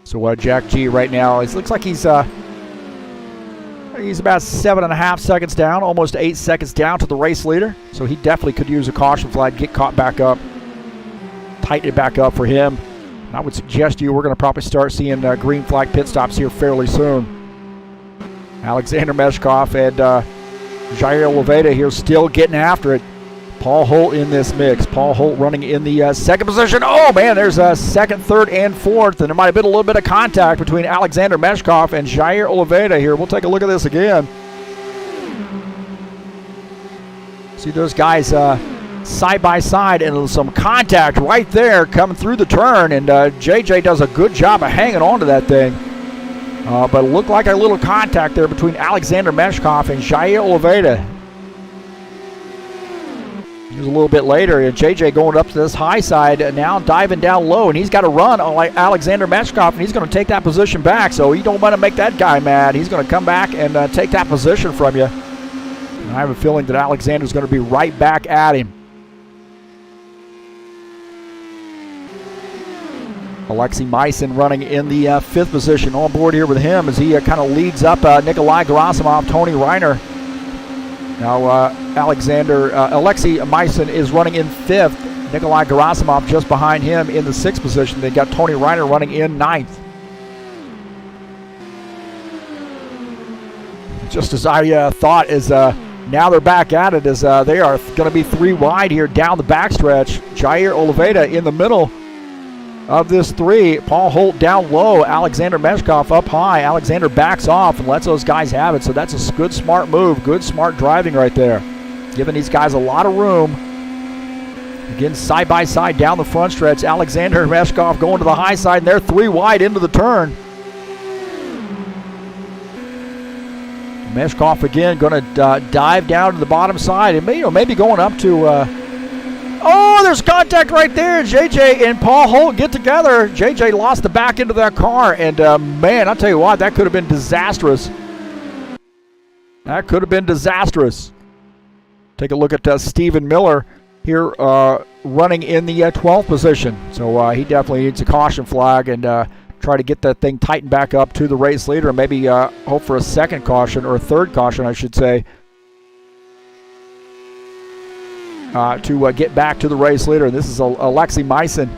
So Jack G right now, it looks like he's about 7.5 seconds down, almost 8 seconds down to the race leader. So he definitely could use a caution flag, get caught back up, tighten it back up for him. And I would suggest we're going to probably start seeing green flag pit stops here fairly soon. Alexander Meshkov and Jair Oliveira here still getting after it. Paul Holt in this mix. Paul Holt running in the 2nd position. Oh, man, there's a 2nd, 3rd, and 4th. And there might have been a little bit of contact between Alexander Meshkov and Jair Oliveira here. We'll take a look at this again. See those guys side by side, and some contact right there coming through the turn. And JJ does a good job of hanging on to that thing. But it looked like a little contact there between Alexander Meshkov and Jair Oliveira. Here's a little bit later, and JJ going up to this high side, now diving down low, and he's got to run like Alexander Meshkov, and he's going to take that position back. So you don't want to make that guy mad. He's going to come back and take that position from you. And I have a feeling that Alexander's going to be right back at him. Alexi Meissen running in the 5th position. On board here with him as he kind of leads up Nikolai Gerasimov, Tony Reiner. Now Alexi Meissen is running in 5th. Nikolai Gerasimov just behind him in the 6th position. They got Tony Reiner running in 9th. Just as I thought, is now they're back at it as they are going to be 3 wide here down the backstretch. Jair Oliveira in the middle of this 3. Paul Holt down low. Alexander Meshkov up high. Alexander backs off and lets those guys have it. So that's a good, smart move. Good, smart driving right there. Giving these guys a lot of room. Again, side by side down the front stretch. Alexander Meshkov going to the high side, and they're 3 wide into the turn. Meshkov again going to dive down to the bottom side and maybe going up to... oh, there's contact right there. JJ and Paul Holt get together. JJ lost the back end of that car, and man, I'll tell you what, that could have been disastrous. That could have been disastrous. Take a look at Stephen Miller here running in the 12th position. So he definitely needs a caution flag and try to get that thing tightened back up to the race leader, and maybe hope for a 2nd caution, or a 3rd caution, I should say, to get back to the race leader. This is Alexi Meissen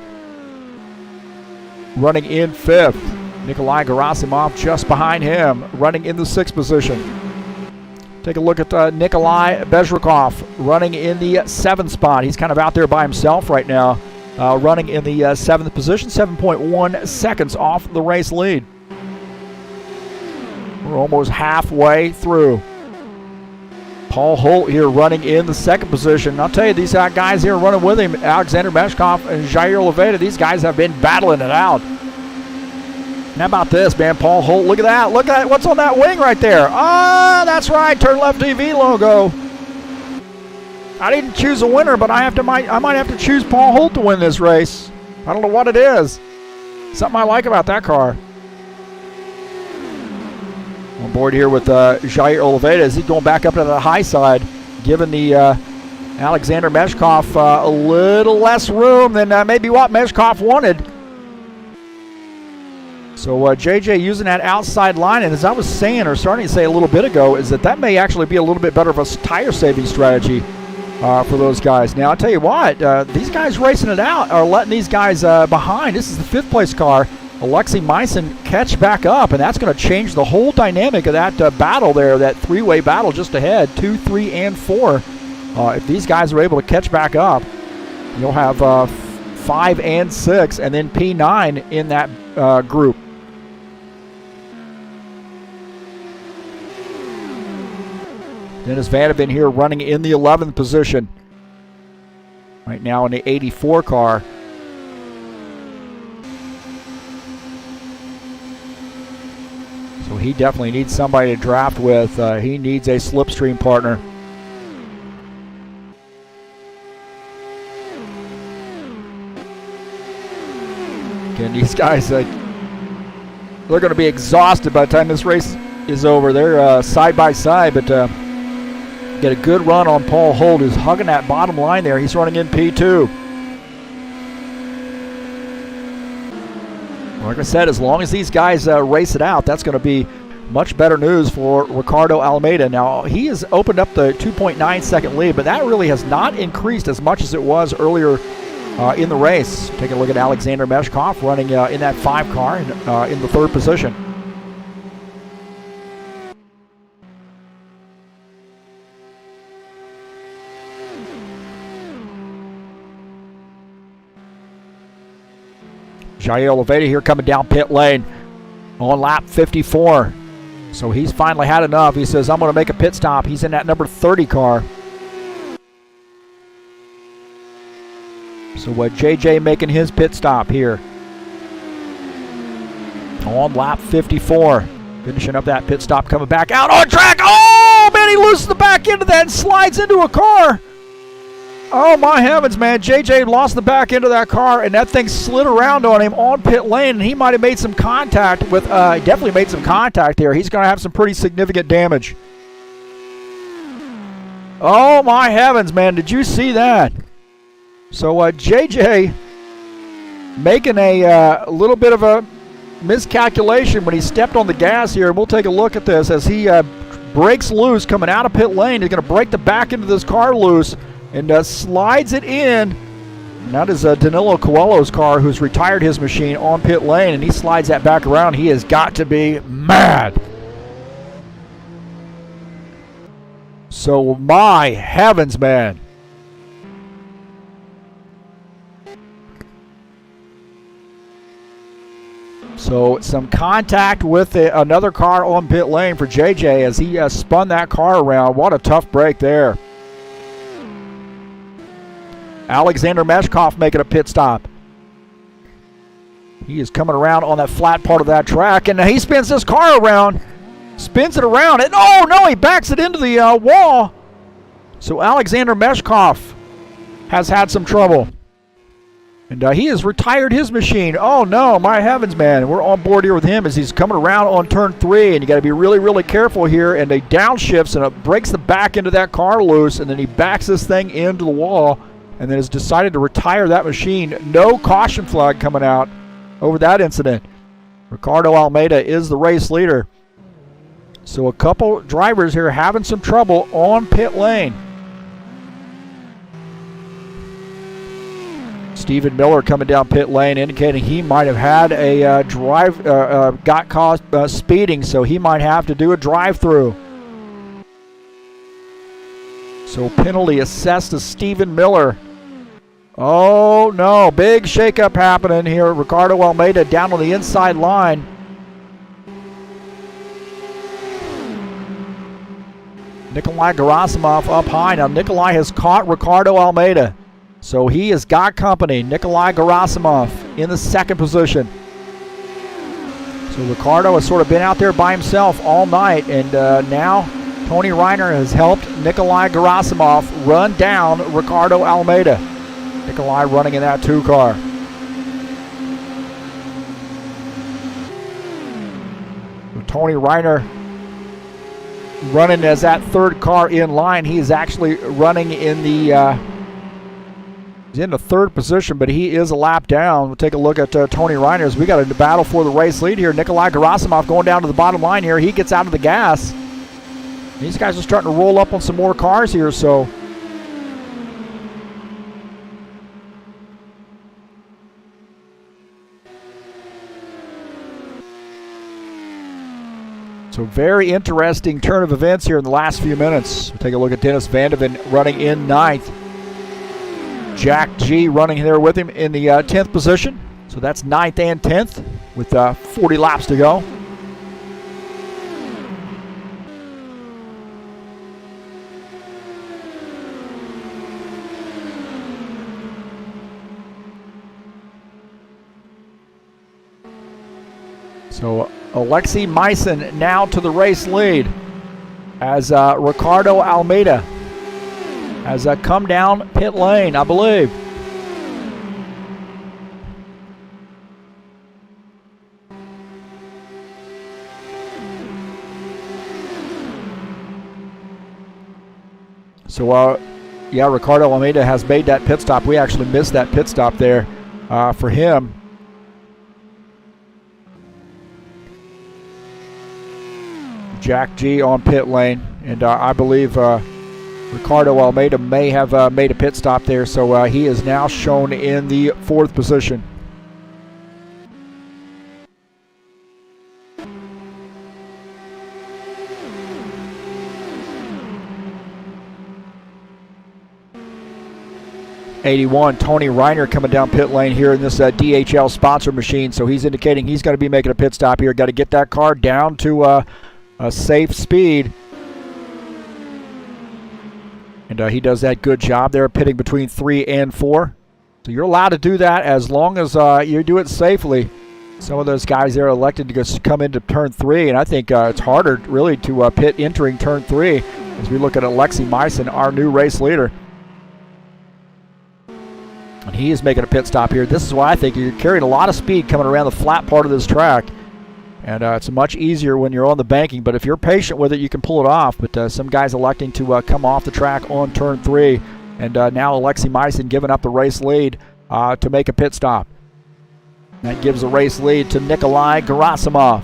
running in 5th. Nikolai Gerasimov just behind him, running in the 6th position. Take a look at Nikolai Bezrikov running in the 7th spot. He's kind of out there by himself right now, running in the 7th position, 7.1 seconds off the race lead. We're almost halfway through. Paul Holt here running in the second position. I'll tell you, these guys here running with him, Alexander Meshkov and Jair Oliveira, these guys have been battling it out. How about this, man? Paul Holt, look at that. Look at what's on that wing right there. Ah, that's right, TurnLeftTV logo. I didn't choose a winner, but I might have to choose Paul Holt to win this race. I don't know what it is. Something I like about that car. On board here with Jair Oliveira. Is he going back up to the high side, giving the Alexander Meshkov a little less room than maybe what Meshkov wanted. So JJ using that outside line, and as I was saying, or starting to say a little bit ago, is that may actually be a little bit better of a tire saving strategy for those guys. Now, I'll tell you what, these guys racing it out are letting these guys behind. This is the 5th place car. Alexei Meissen catch back up, and that's going to change the whole dynamic of that battle there, that 3-way battle just ahead, 2, 3, and 4. If these guys are able to catch back up, you'll have 5 and 6, and then P9 in that group. Dennis Vanderven here running in the 11th position. Right now in the 84 car. So he definitely needs somebody to draft with. He needs a slipstream partner. Again, these guys, they're going to be exhausted by the time this race is over. They're side by side, but get a good run on Paul Holt, who's hugging that bottom line there. He's running in P2. Like I said, as long as these guys race it out, that's going to be much better news for Ricardo Almeida. Now, he has opened up the 2.9 second lead, but that really has not increased as much as it was earlier in the race. Take a look at Alexander Meshkov running in that 5 car in the 3rd position. Jair Oliveira here coming down pit lane on lap 54. So he's finally had enough. He says, I'm going to make a pit stop. He's in that number 30 car. So JJ making his pit stop here on lap 54. Finishing up that pit stop, coming back out on track. Oh, man, he loses the back end of that and slides into a car. Oh, my heavens, man. JJ lost the back end of that car, and that thing slid around on him on pit lane, and he might have made some contact with, definitely made some contact there. He's going to have some pretty significant damage. Oh, my heavens, man. Did you see that? So, JJ making a little bit of a miscalculation when he stepped on the gas here, and we'll take a look at this as he breaks loose coming out of pit lane. He's going to break the back end of this car loose and slides it in. And that is Danilo Coelho's car, who's retired his machine on pit lane, and he slides that back around. He has got to be mad. So, my heavens, man. So, some contact with another car on pit lane for JJ as he spun that car around. What a tough break there. Alexander Meshkov making a pit stop. He is coming around on that flat part of that track, and he spins this car around, spins it around, and oh no, he backs it into the wall. So Alexander Meshkov has had some trouble. And he has retired his machine. Oh no, my heavens, man. We're on board here with him as he's coming around on turn 3, and you got to be really, really careful here. And he downshifts, and it breaks the back end of that car loose, and then he backs this thing into the wall, and then has decided to retire that machine. No caution flag coming out over that incident. Ricardo Almeida is the race leader. So a couple drivers here having some trouble on pit lane. Stephen Miller coming down pit lane, indicating he might have had a got caught speeding, so he might have to do a drive-through. So penalty assessed to Stephen Miller. Oh no, big shakeup happening here. Ricardo Almeida down on the inside line. Nikolai Gerasimov up high. Now Nikolai has caught Ricardo Almeida. So he has got company. Nikolai Gerasimov in the second position. So Ricardo has sort of been out there by himself all night, and now Tony Reiner has helped Nikolai Gerasimov run down Ricardo Almeida. Nikolai running in that 2 car. Tony Reiner running as that 3rd car in line. He is actually running in the he's in the 3rd position, but he is a lap down. We'll take a look at Tony Reiner as we got a battle for the race lead here. Nikolai Gerasimov going down to the bottom line here. He gets out of the gas. These guys are starting to roll up on some more cars here, so very interesting turn of events here in the last few minutes. We'll take a look at Dennis Van de Ven running in 9th. Jack G running there with him in the 10th position. So that's 9th and 10th with 40 laps to go. So Alexei Maisen now to the race lead as Ricardo Almeida has come down pit lane, I believe. So, yeah, Ricardo Almeida has made that pit stop. We actually missed that pit stop there for him. Jack G on pit lane, and I believe Ricardo Almeida may have made a pit stop there, so he is now shown in the 4th position. '81, Tony Reiner coming down pit lane here in this DHL sponsor machine, so he's indicating he's going to be making a pit stop here. Got to get that car down to a safe speed. And he does that good job there, pitting between 3 and 4. So you're allowed to do that as long as you do it safely. Some of those guys there elected to just come into turn 3, and I think it's harder really to pit entering turn 3 as we look at Alexei Maisen, our new race leader. And he is making a pit stop here. This is why I think you're carrying a lot of speed coming around the flat part of this track. And it's much easier when you're on the banking, but if you're patient with it, you can pull it off. But some guys electing to come off the track on turn 3. And now Alexei Maisen giving up the race lead to make a pit stop. That gives the race lead to Nikolai Gerasimov.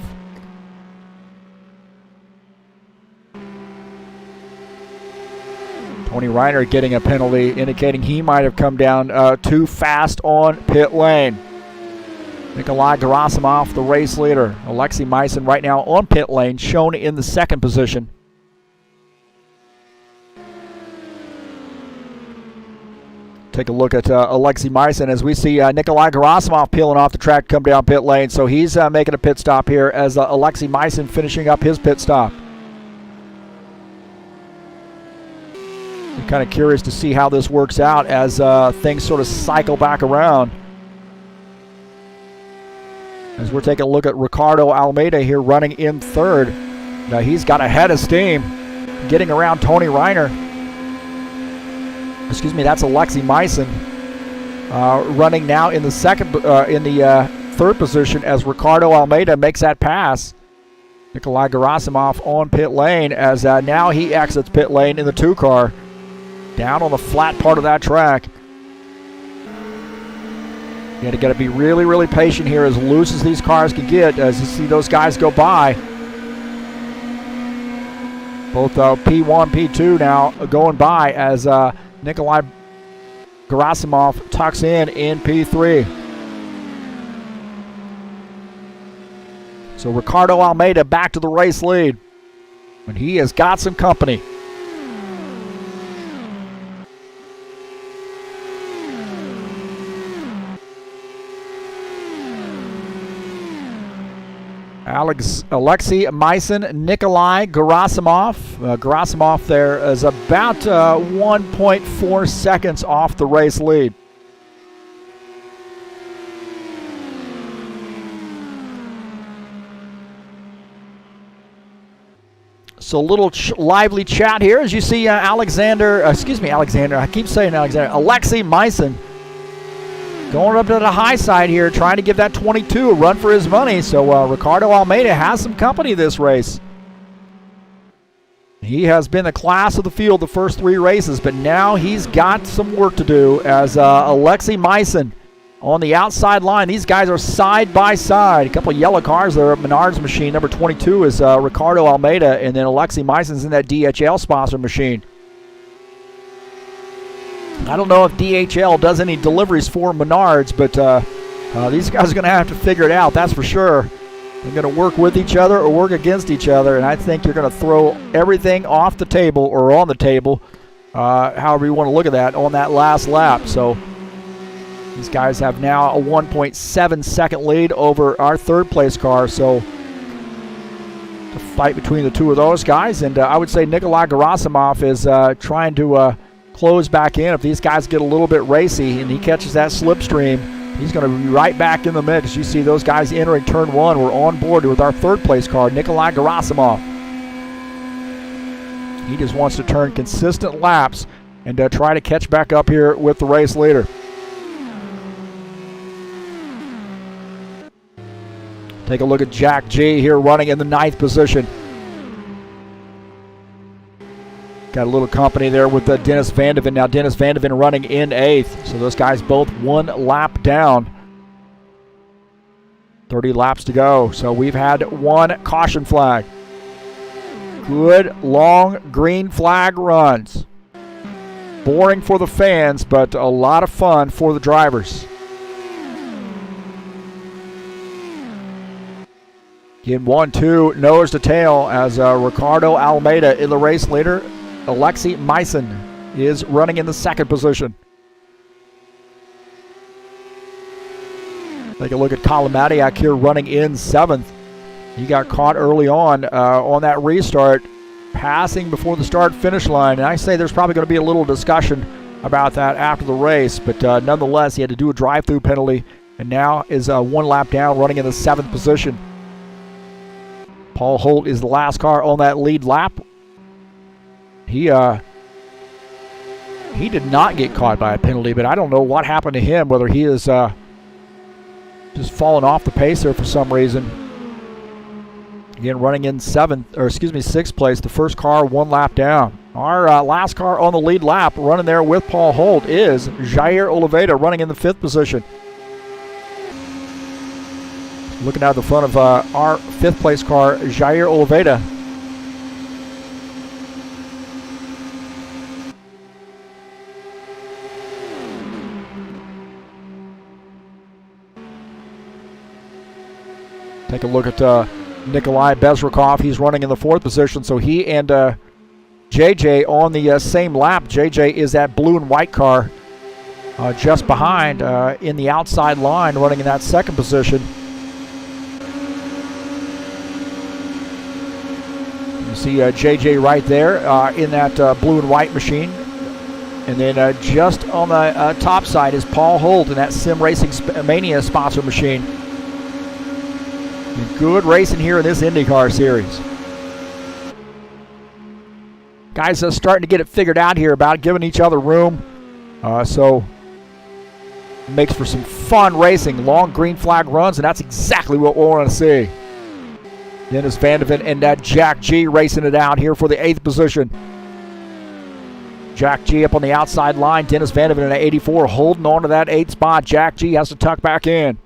Tony Reiner getting a penalty, indicating he might have come down too fast on pit lane. Nikolai Gerasimov, the race leader. Alexei Maisen right now on pit lane, shown in the 2nd position. Take a look at Alexei Maisen as we see Nikolai Gerasimov peeling off the track, come down pit lane. So he's making a pit stop here as Alexei Maisen finishing up his pit stop. I'm kind of curious to see how this works out as things sort of cycle back around. As we're taking a look at Ricardo Almeida here running in 3rd. Now he's got a head of steam getting around Tony Reiner. Excuse me, that's Alexei Maisen running now in the 3rd position as Ricardo Almeida makes that pass. Nikolai Gerasimov on pit lane as now he exits pit lane in the 2 car. Down on the flat part of that track. You got to be really, really patient here, as loose as these cars can get as you see those guys go by. Both P1, P2 now going by as Nikolai Gerasimov tucks in P3. So Ricardo Almeida back to the race lead. And he has got some company. Alexei Myson, Nikolai Gerasimov. Gerasimov there is about 1.4 seconds off the race lead. So a little lively chat here as you see Alexei Myson going up to the high side here, trying to give that 22 a run for his money. So Ricardo Almeida has some company this race. He has been the class of the field the first 3 races, but now he's got some work to do as Alexei Myson on the outside line. These guys are side by side. A couple of yellow cars there at Menard's machine. Number 22 is Ricardo Almeida, and then Alexei Myson's in that DHL sponsor machine. I don't know if DHL does any deliveries for Menards, but these guys are going to have to figure it out, that's for sure. They're going to work with each other or work against each other, and I think you're going to throw everything off the table or on the table, however you want to look at that, on that last lap. So these guys have now a 1.7 second lead over our third place car. So the fight between the two of those guys, and I would say Nikolai Gerasimov is trying to close back in. If these guys get a little bit racy and he catches that slipstream, he's going to be right back in the mix. You see those guys entering turn 1. We're on board with our third place car, Nikolai Gerasimov. He just wants to turn consistent laps and try to catch back up here with the race leader. Take a look at Jack G here running in the 9th position. Got a little company there with Dennis Van de Ven. Now Dennis Van de Ven running in 8th. So those guys both 1 lap down. 30 laps to go. So we've had 1 caution flag. Good long green flag runs. Boring for the fans, but a lot of fun for the drivers. Again, 1-2 nose to tail as Ricardo Almeida in the race leader. Alexei Myson is running in the 2nd position. Take a look at Colin Mattiak here running in 7th. He got caught early on that restart, passing before the start-finish line. And I say there's probably going to be a little discussion about that after the race, but nonetheless, he had to do a drive-through penalty, and now is 1 lap down, running in the 7th position. Paul Holt is the last car on that lead lap. He did not get caught by a penalty, but I don't know what happened to him, whether he is just fallen off the pace there for some reason. Again, running in 6th place, the first car 1 lap down. Our last car on the lead lap, running there with Paul Holt, is Jair Oliveira, running in the 5th position. Looking out the front of our 5th place car, Jair Oliveira. Take a look at Nikolai Bezrikov. He's running in the 4th position, so he and JJ on the same lap. JJ is that blue and white car just behind in the outside line, running in that 2nd position. You see JJ right there in that blue and white machine. And then just on the top side is Paul Holt in that Sim Racing Mania sponsor machine. Good racing here in this IndyCar series. Guys are starting to get it figured out here about giving each other room. So it makes for some fun racing, long green flag runs, and that's exactly what we want to see. Dennis Van de Ven and Jack G racing it out here for the 8th position. Jack G up on the outside line. Dennis Van de Ven in an 84 holding on to that 8th spot. Jack G has to tuck back in.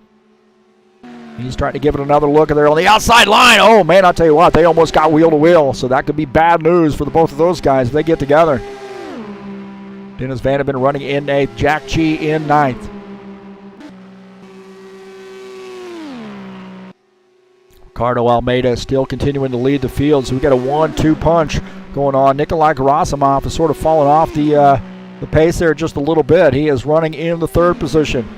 He's trying to give it another look there on the outside line. Oh, man, I'll tell you what, they almost got wheel to wheel. So that could be bad news for both of those guys if they get together. Dennis Van de Ven running in 8th. Jack G in 9th. Ricardo Almeida still continuing to lead the field. So we got a 1-2 punch going on. Nikolai Gerasimov has sort of fallen off the pace there just a little bit. He is running in the 3rd position.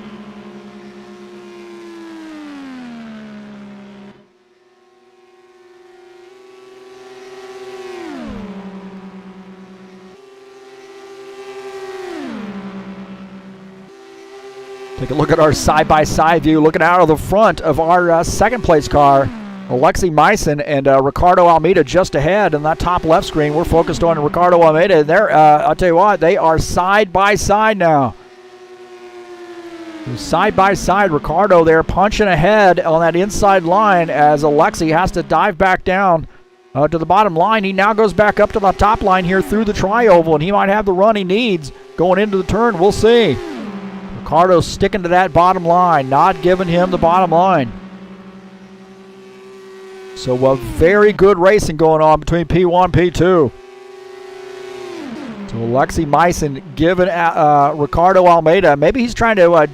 Take a look at our side-by-side view, looking out of the front of our second place car. Alexi Meissen and Ricardo Almeida just ahead in that top left screen. We're focused on Ricardo Almeida. They're, I'll tell you what, they are side-by-side now. Side-by-side, Ricardo there punching ahead on that inside line as Alexi has to dive back down to the bottom line. He now goes back up to the top line here through the tri-oval, and he might have the run he needs going into the turn. We'll see. Ricardo sticking to that bottom line, not giving him the bottom line. So a very good racing going on between P1 and P2. So Alexi Meissen giving Ricardo Almeida, maybe he's trying to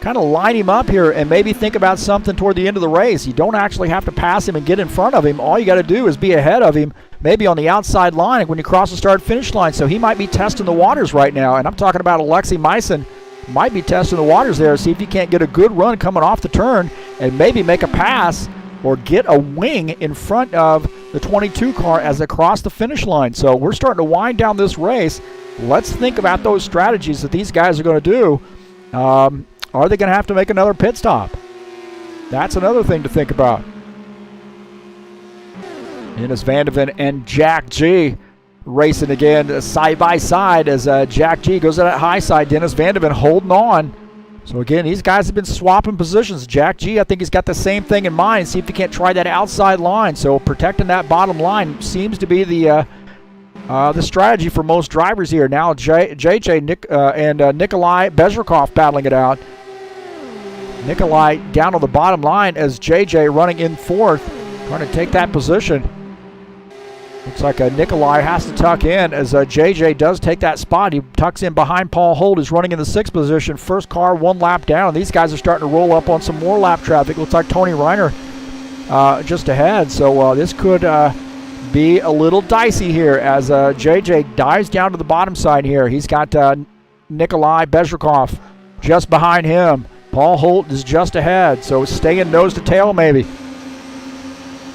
kind of line him up here and maybe think about something toward the end of the race. You don't actually have to pass him and get in front of him. All you got to do is be ahead of him, maybe on the outside line when you cross the start-finish line. So he might be testing the waters right now, and I'm talking about Alexi Meissen. Might be testing the waters there, see if you can't get a good run coming off the turn and maybe make a pass or get a wing in front of the 22 car as they cross the finish line. So we're starting to wind down this race. Let's think about those strategies that these guys are going to do. Are they going to have to make another pit stop? That's another thing to think about. Dennis Van de Ven and Jack G racing again side by side as Jack G goes to that high side. Dennis Van de Ven holding on. So again, these guys have been swapping positions. Jack G, I think he's got the same thing in mind. See if he can't try that outside line. So protecting that bottom line seems to be the strategy for most drivers here. Now JJ and Nikolai Bezrikov battling it out. Nikolai down on the bottom line as JJ running in fourth, trying to take that position. Looks like Nikolai has to tuck in as JJ does take that spot. He tucks in behind Paul Holt, who's running in the sixth position. First car, one lap down. These guys are starting to roll up on some more lap traffic. Looks like Tony Reiner just ahead. So this could be a little dicey here as JJ dives down to the bottom side here. He's got Nikolai Bezrikov just behind him. Paul Holt is just ahead, so staying nose to tail maybe.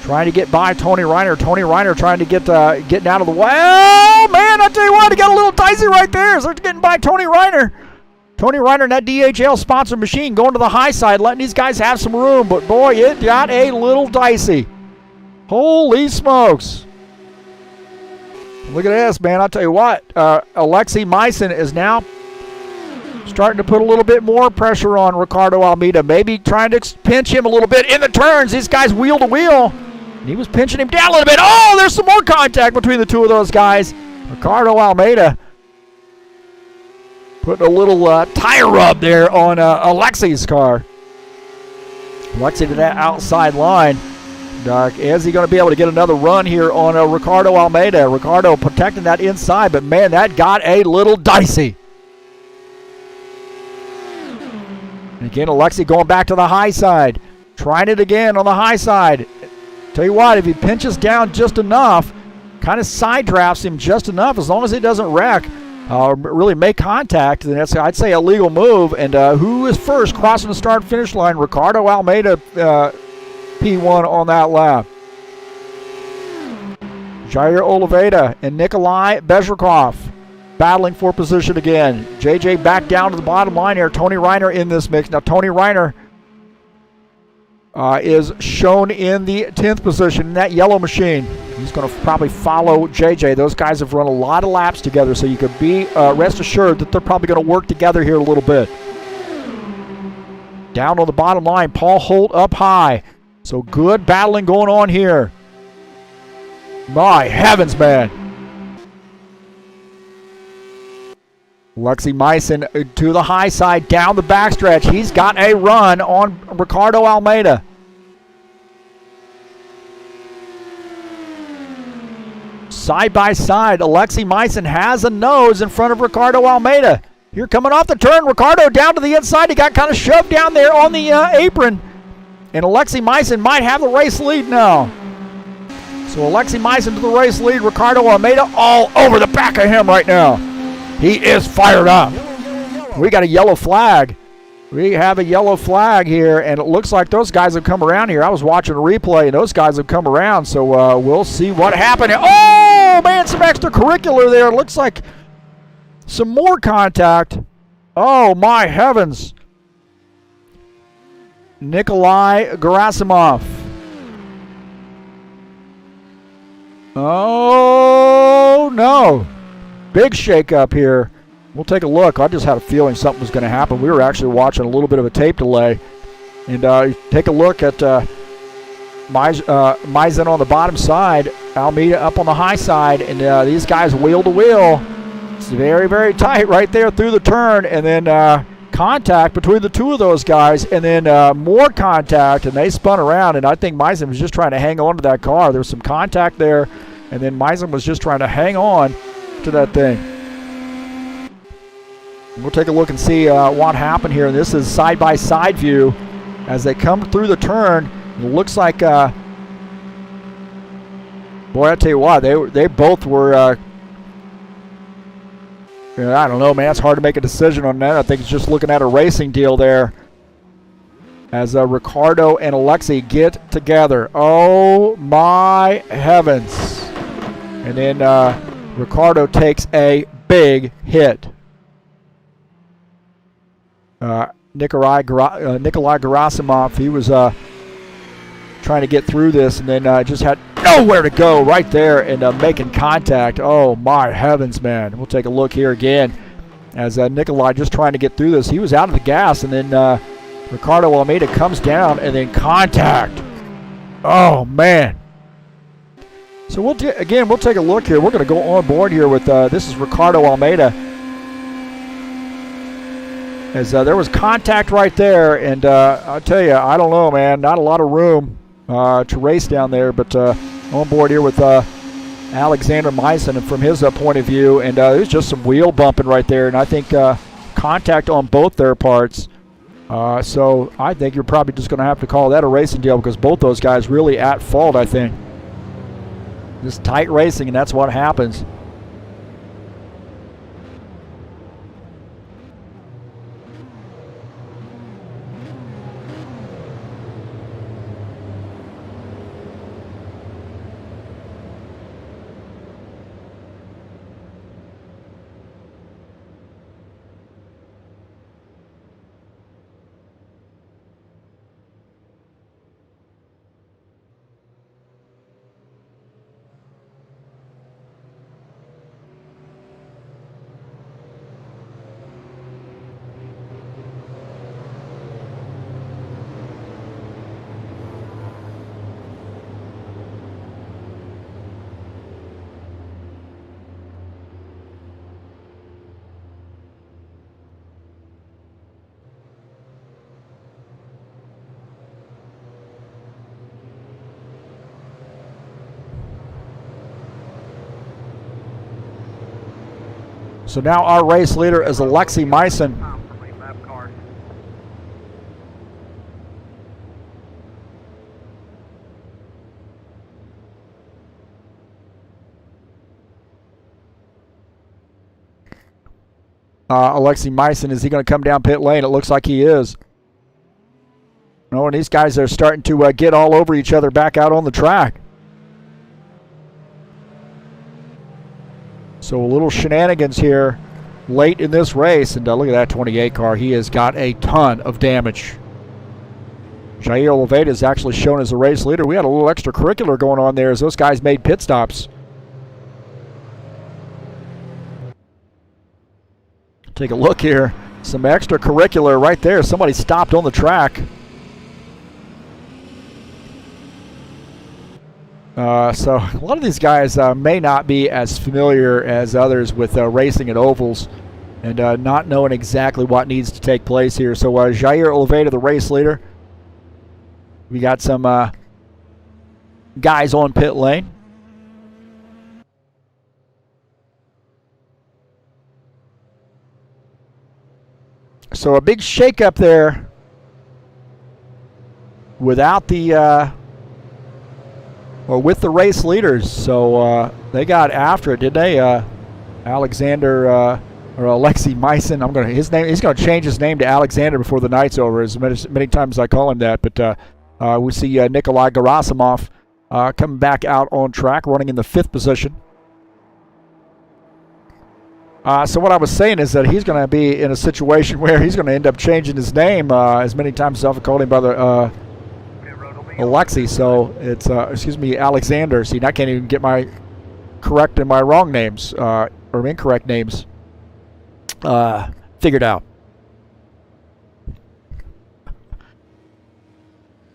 Trying to get by Tony Reiner. Tony Reiner trying to get getting out of the way. Oh, man, I tell you what, he got a little dicey right there. So they're getting by Tony Reiner. Tony Reiner in that DHL-sponsored machine going to the high side, letting these guys have some room. But, boy, it got a little dicey. Holy smokes. Look at this, man. I'll tell you what. Alexi Meissen is now starting to put a little bit more pressure on Ricardo Almeida. Maybe trying to pinch him a little bit in the turns. These guys wheel to wheel. And he was pinching him down a little bit. Oh, there's some more contact between the two of those guys. Ricardo Almeida putting a little tire rub there on Alexi's car. Alexi to that outside line. Is he going to be able to get another run here on Ricardo Almeida? Ricardo protecting that inside, but man, that got a little dicey. And again, Alexi going back to the high side. Trying it again on the high side. Tell you what, if he pinches down just enough, kind of side drafts him just enough, as long as it doesn't wreck, really make contact, then that's, I'd say, a legal move. And who is first crossing the start-finish line? Ricardo Almeida, P1 on that lap. Jair Oliveira and Nikolai Bezrikov battling for position again. JJ back down to the bottom line here. Tony Reiner in this mix. Now, Tony Reiner is shown in the 10th position in that yellow machine. He's going to probably follow JJ. Those guys have run a lot of laps together, so you could be rest assured that they're probably going to work together here a little bit. Down on the bottom line, Paul Holt up high. So good battling going on here. My heavens, man. Alexi Meissen to the high side, down the backstretch. He's got a run on Ricardo Almeida. Side by side, Alexi Meissen has a nose in front of Ricardo Almeida. Here coming off the turn, Ricardo down to the inside. He got kind of shoved down there on the apron. And Alexi Meissen might have the race lead now. So Alexi Meissen to the race lead. Ricardo Almeida all over the back of him right now. He is fired up. We got a yellow flag. We have a yellow flag here, and it looks like those guys have come around here. I was watching a replay, and those guys have come around, so we'll see what happened. Oh, man, some extracurricular there. It looks like some more contact. Oh, my heavens. Nikolai Gerasimov. Oh, no. Big shakeup here. We'll take a look. I just had a feeling something was going to happen. We were actually watching a little bit of a tape delay. And take a look at Maizen on the bottom side, Almeida up on the high side, and these guys wheel to wheel. It's very, very tight right there through the turn, and then contact between the two of those guys, and then more contact, and they spun around, and I think Maizen was just trying to hang on to that car. There was some contact there, and then Maizen was just trying to hang on to that thing. We'll take a look and see what happened here. This is side-by-side view as they come through the turn. It looks like, boy, I tell you what, they both were, I don't know, man. It's hard to make a decision on that. I think it's just looking at a racing deal there as Ricardo and Alexi get together. Oh, my heavens. And then Ricardo takes a big hit. Nikolai Gerasimov, he was trying to get through this, and then just had nowhere to go right there, and making contact. Oh, my heavens, man. We'll take a look here again as Nikolai just trying to get through this. He was out of the gas, and then Ricardo Almeida comes down, and then contact. Oh, man. So we'll take a look here. We're going to go on board here with this is Ricardo Almeida. As there was contact right there, and I'll tell you, I don't know, man, not a lot of room to race down there, but on board here with Alexander Maizen, and from his point of view, and there's just some wheel bumping right there, and I think contact on both their parts. So I think you're probably just going to have to call that a racing deal, because both those guys really at fault, I think. Just tight racing, and that's what happens. So now our race leader is Alexi Maizen. Alexi Maizen, is he going to come down pit lane? It looks like he is. No, and these guys are starting to get all over each other back out on the track. So a little shenanigans here late in this race. And look at that 28 car. He has got a ton of damage. Jair Oliveira is actually shown as a race leader. We had a little extracurricular going on there as those guys made pit stops. Take a look here. Some extracurricular right there. Somebody stopped on the track. So a lot of these guys may not be as familiar as others with racing at ovals and not knowing exactly what needs to take place here. So Jair Oliveira, the race leader. We got some guys on pit lane. So a big shakeup there without the or with the race leaders. So they got after it, did they? Alexander or Alexi Maizen. His name. He's gonna change his name to Alexander before the night's over. As many times as I call him that. But we see Nikolai Gerasimov coming back out on track, running in the 5th position. So what I was saying is that he's going to be in a situation where he's going to end up changing his name as many times as I've called him brother Alexi. So it's Alexander. See, I can't even get my correct and my wrong names or incorrect names figured out.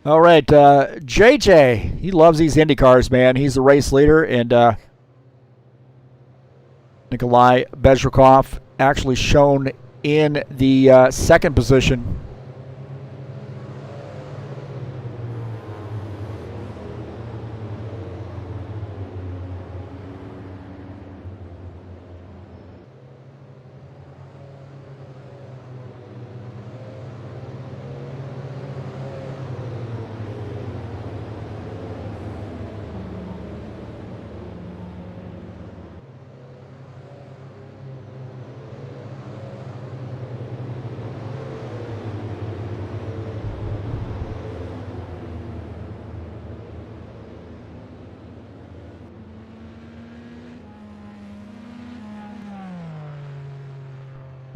All right, JJ, he loves these Indy cars, man. He's the race leader, and Nikolai Bezrikov actually shown in the second position.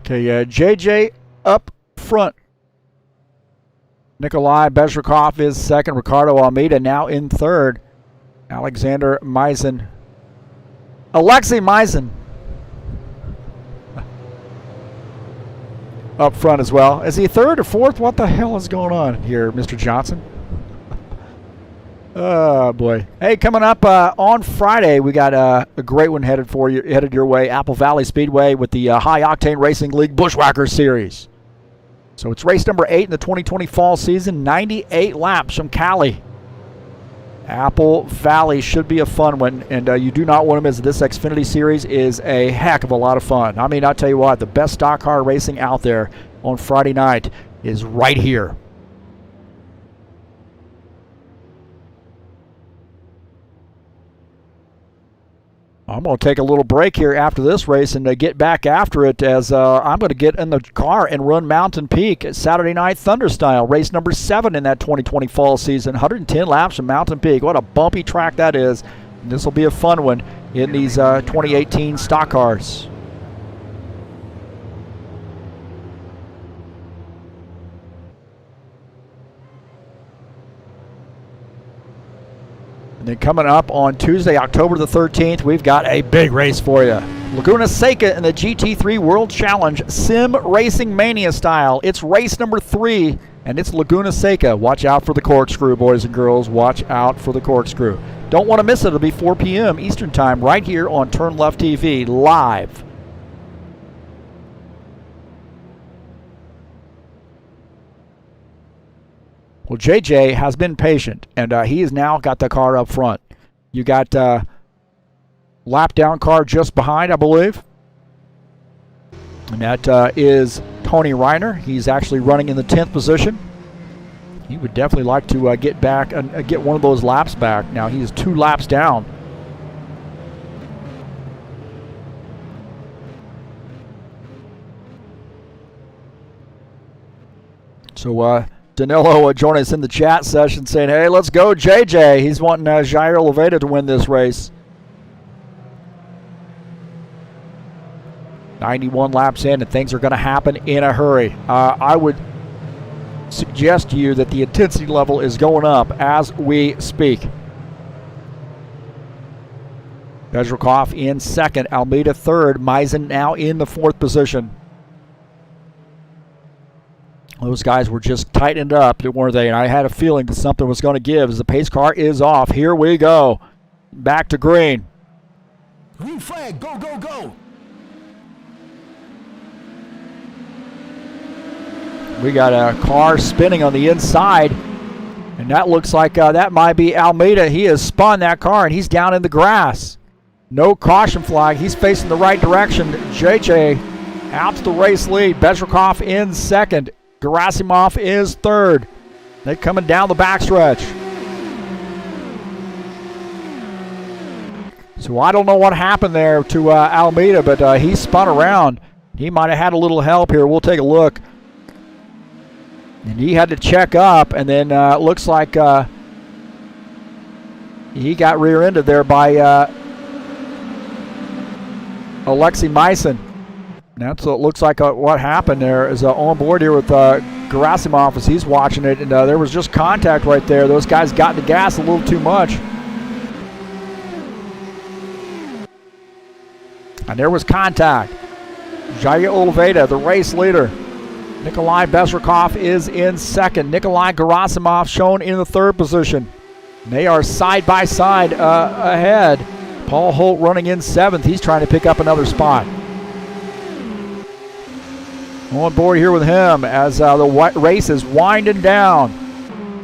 Okay, JJ up front. Nikolai Bezrikov is second. Ricardo Almeida now in third. Alexander Meisen. Alexei Meisen up front as well. Is he third or fourth? What the hell is going on here, Mr. Johnson? Oh boy! Hey, coming up on Friday, we got a great one headed your way. Apple Valley Speedway with the High Octane Racing League Bushwhacker Series. So it's race number 8 in the 2020 fall season. 98 laps from Cali. Apple Valley should be a fun one, and you do not want to miss it. This Xfinity Series is a heck of a lot of fun. I mean, I'll tell you what, the best stock car racing out there on Friday night is right here. I'm going to take a little break here after this race and get back after it as I'm going to get in the car and run Mountain Peak Saturday Night Thunder style. Race number 7 in that 2020 fall season. 110 laps from Mountain Peak. What a bumpy track that is. This will be a fun one in these 2018 stock cars. And then coming up on Tuesday, October the 13th, we've got a big race for you. Laguna Seca in the GT3 World Challenge, Sim Racing Mania style. It's race number 3, and it's Laguna Seca. Watch out for the corkscrew, boys and girls. Watch out for the corkscrew. Don't want to miss it. It'll be 4 p.m. Eastern Time right here on TurnLeftTV live. Well, JJ has been patient, and he has now got the car up front. You got lap down car just behind, I believe. And that is Tony Reiner. He's actually running in the 10th position. He would definitely like to get back and get one of those laps back. Now he is 2 laps down. So, Danilo joining us in the chat session saying, hey, let's go, JJ. He's wanting Jair Oliveira to win this race. 91 laps in, and things are going to happen in a hurry. I would suggest to you that the intensity level is going up as we speak. Bezrikov in second, Almeida third, Meisen now in the 4th position. Those guys were just tightened up, weren't they? And I had a feeling that something was going to give as the pace car is off. Here we go. Back to green. Green flag, go, go, go. We got a car spinning on the inside, and that looks like that might be Almeida. He has spun that car, and he's down in the grass. No caution flag. He's facing the right direction. JJ out to the race lead. Bezrikov in second. Gerasimov is third. They're coming down the backstretch. So I don't know what happened there to Almeida, but he spun around. He might have had a little help here. We'll take a look. And he had to check up, and then looks like he got rear-ended there by Alexei Meisen. That's what looks like what happened there is on board here with Gerasimov as he's watching it, and there was just contact right there. Those guys got the gas a little too much. And there was contact. Jair Oliveira, the race leader. Nikolai Bezrikov is in second. Nikolai Gerasimov shown in the third position. They are side by side ahead. Paul Holt running in seventh. He's trying to pick up another spot. On board here with him as the race is winding down.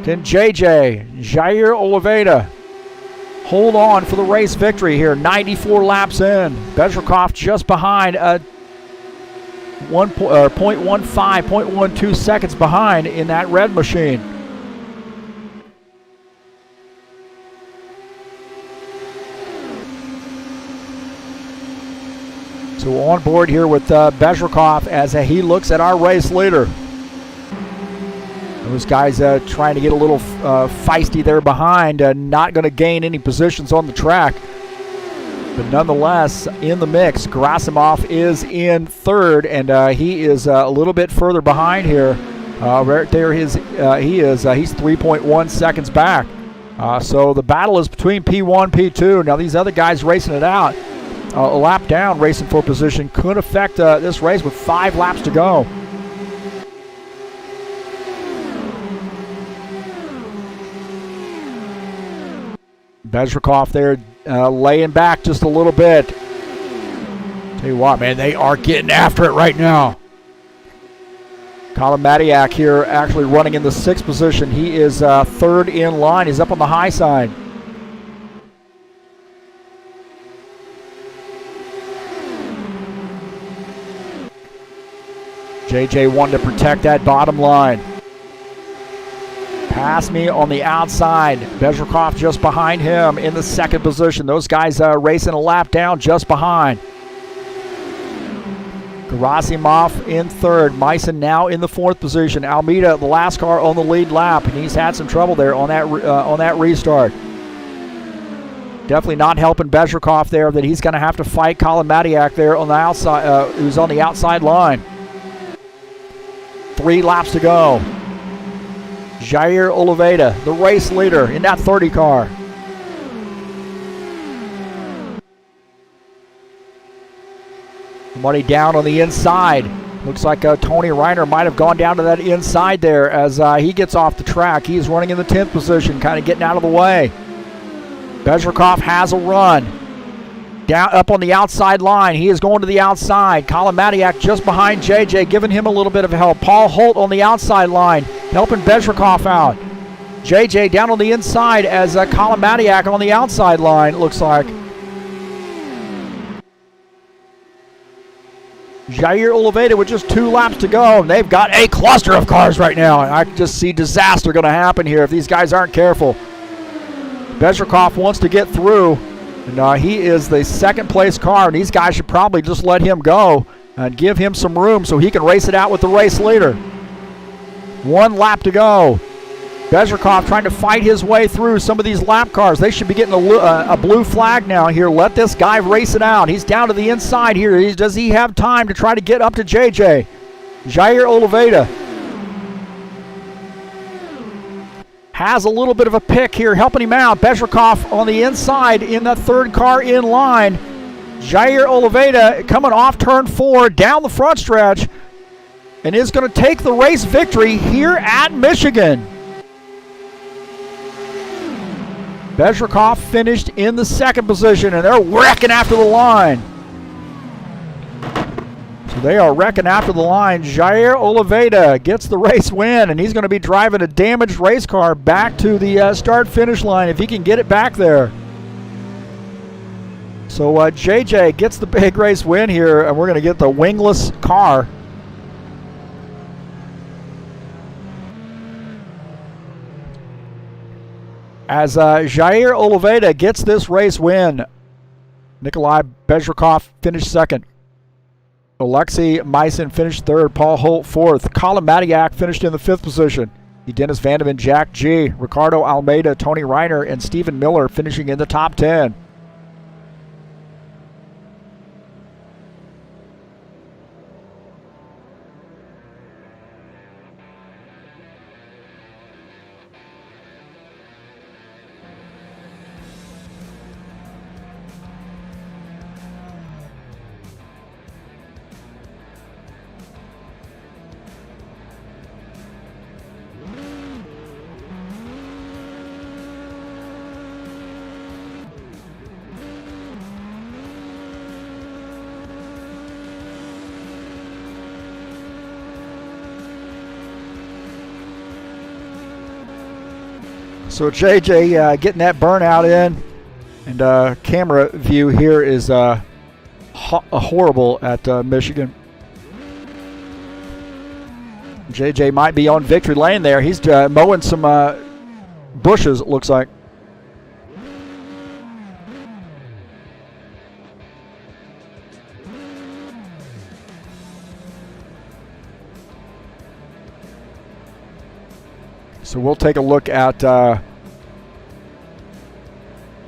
Can Jair Oliveira hold on for the race victory here? 94 laps in. Bezrikov just behind, 0.12 seconds behind in that red machine. So on board here with Bezrikov as he looks at our race leader. Those guys trying to get a little feisty there behind, not going to gain any positions on the track. But nonetheless, in the mix, Gerasimov is in third, and he is a little bit further behind here. Right there, he's 3.1 seconds back. So the battle is between P1, P2. Now these other guys racing it out. A lap down, racing for position, could affect this race with 5 laps to go. Bezrikov there laying back just a little bit. Tell you what, man, they are getting after it right now. Colin Mattiak here actually running in the 6th position. He is third in line. He's up on the high side. JJ wanted to protect that bottom line. Pass me on the outside. Bezrikov just behind him in the 2nd position. Those guys racing a lap down just behind. Gerasimov in 3rd. Meissen now in the 4th position. Almeida, the last car on the lead lap, and he's had some trouble there on that restart. Definitely not helping Bezrikov there, that he's going to have to fight Colin Mattiak there on the outside, who's on the outside line. 3 laps to go. Jair Oliveira, the race leader in that 30 car. Somebody down on the inside. Looks like Tony Reiner might have gone down to that inside there as he gets off the track. He's running in the 10th position, kind of getting out of the way. Bezrikov has a run. Down up on the outside line. He is going to the outside. Colin Mattiak just behind JJ, giving him a little bit of help. Paul Holt on the outside line, helping Bezrikov out. JJ down on the inside as Colin Mattiak on the outside line, it looks like. Jair Oliveira with just 2 laps to go, and they've got a cluster of cars right now. I just see disaster going to happen here if these guys aren't careful. Bezrikov wants to get through. And he is the 2nd place car, and these guys should probably just let him go and give him some room so he can race it out with the race leader. 1 lap to go. Bezrikov trying to fight his way through some of these lap cars. They should be getting a blue flag now here. Let this guy race it out. He's down to the inside here. Does he have time to try to get up to JJ? Jair Oliveira has a little bit of a pick here, helping him out. Bezrikov on the inside in the 3rd car in line. Jair Oliveira coming off turn 4 down the front stretch and is going to take the race victory here at Michigan. Bezrikov finished in the 2nd position, and they're wrecking after the line. So they are wrecking after the line. Jair Oliveira gets the race win, and he's going to be driving a damaged race car back to the start-finish line if he can get it back there. So JJ gets the big race win here, and we're going to get the wingless car. As Jair Oliveira gets this race win, Nikolai Bezrikov finished 2nd. Alexei Meissen finished 3rd. Paul Holt 4th. Colin Mattiak finished in the 5th position. Dennis Vandeman, Jack G, Ricardo Almeida, Tony Reiner, and Stephen Miller finishing in the top 10. So JJ getting that burnout in, and camera view here is horrible at Michigan. JJ might be on victory lane there. He's mowing some bushes, it looks like. So we'll take a look at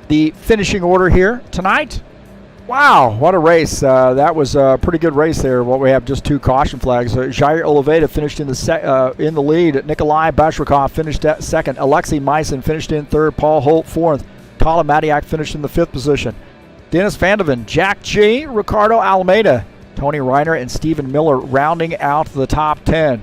the finishing order here tonight. Wow, what a race. That was a pretty good race there. What we have, just 2 caution flags. Jair Oliveira finished in the lead. Nikolai Bashrikov finished at second. Alexei Meissen finished in third. Paul Holt fourth. Colin Mattiak finished in the 5th position. Dennis Vandeven, Jack G, Ricardo Almeida, Tony Reiner, and Stephen Miller rounding out the top 10.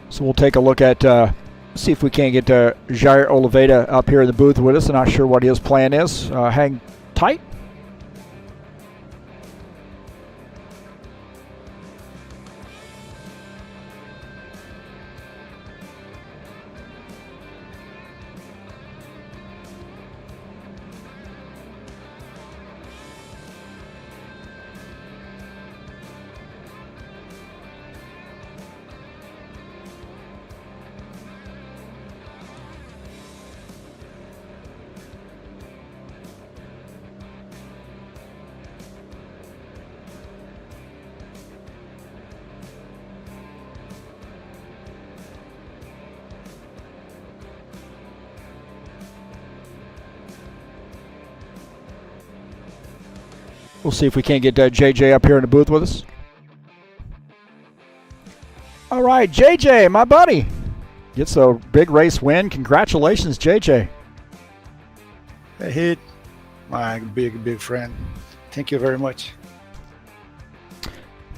So we'll take a look at, see if we can't get Jair Oliveira up here in the booth with us. I'm not sure what his plan is. Hang tight. We'll see if we can't get JJ up here in the booth with us. All right, JJ, my buddy, gets a big race win. Congratulations, JJ. Hey, Heath, my big friend. Thank you very much.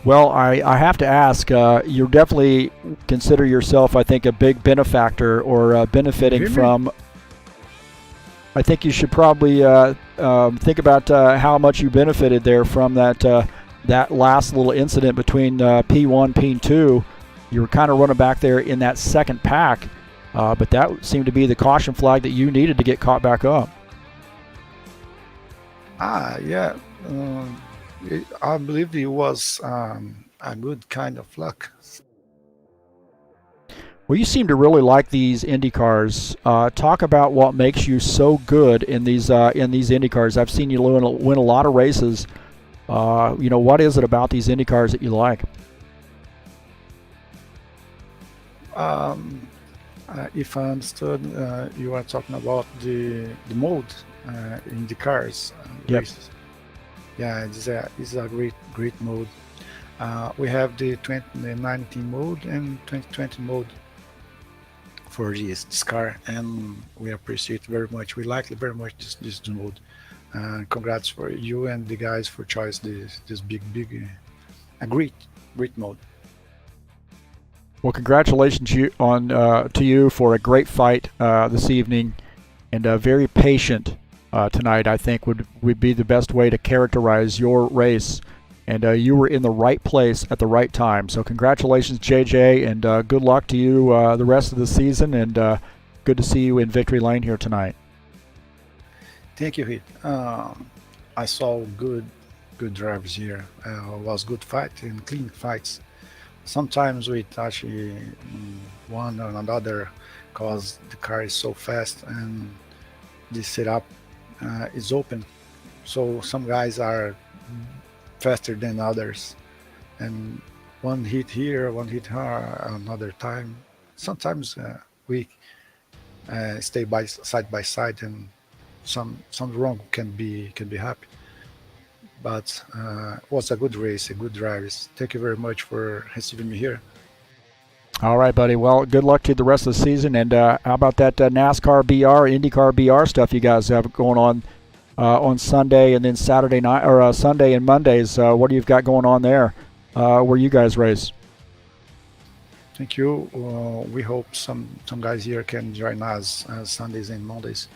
Well, I have to ask, you definitely consider yourself, I think, a big benefactor or benefiting from. I think you should probably think about how much you benefited there from that last little incident between P1, P2. You were kind of running back there in that second pack, but that seemed to be the caution flag that you needed to get caught back up. Yeah. I believe it was a good kind of luck. Well, you seem to really like these IndyCars. Talk about what makes you so good in these IndyCars. I've seen you win a lot of races. What is it about these IndyCars that you like? If I understood, you are talking about the mode in the cars races. Yeah, it's a great mode. We have the 2019 mode and 2020 mode for this car, and we appreciate very much. We like very much this mode. Congrats for you and the guys for choice this big a great mode. Well, congratulations to you for a great fight this evening, and very patient tonight. I think would be the best way to characterize your race. And you were in the right place at the right time. So congratulations, JJ, and good luck to you the rest of the season. And good to see you in victory lane here tonight. Thank you, Heath. I saw good drivers here. Was good fight and clean fights. Sometimes we touch one or another because the car is so fast and the setup is open. So some guys are faster than others, and one hit here, one hit here, another time. Sometimes we stay side by side, and some wrong can be happy. But it was a good race, a good drive. Thank you very much for receiving me here. All right, buddy. Well, good luck to the rest of the season. And how about that NASCAR BR, IndyCar BR stuff you guys have going on on Sunday and then Saturday night or Sunday and Mondays. What do you've got going on there where you guys race? Thank you. We hope some guys here can join us Sundays and Mondays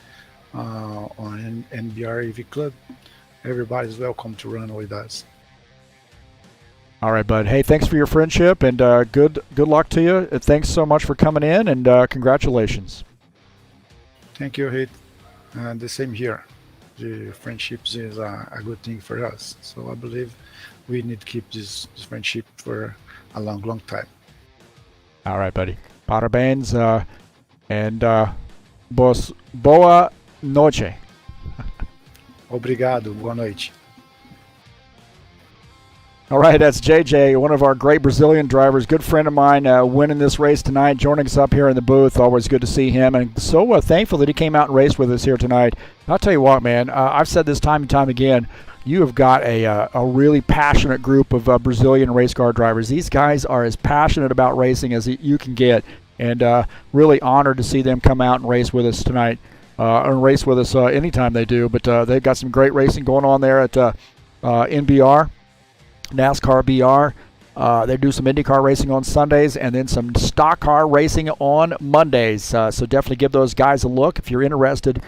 on NBR EV Club. Everybody's welcome to run with us. All right, bud. Hey, thanks for your friendship, and good luck to you. Thanks so much for coming in, and congratulations. Thank you, Heath. The same here. The friendships is a good thing for us. So I believe we need to keep this friendship for a long time. All right, buddy. Parabéns, and boa noite. Obrigado. Boa noite. All right, that's JJ, one of our great Brazilian drivers, good friend of mine, winning this race tonight, joining us up here in the booth. Always good to see him, and so thankful that he came out and raced with us here tonight. I'll tell you what, man, I've said this time and time again, you have got a really passionate group of Brazilian race car drivers. These guys are as passionate about racing as you can get, and really honored to see them come out and race with us tonight, and race with us anytime they do. But they've got some great racing going on there at NBR. NASCAR BR. They do some IndyCar racing on Sundays and then some stock car racing on Mondays. So definitely give those guys a look. If you're interested,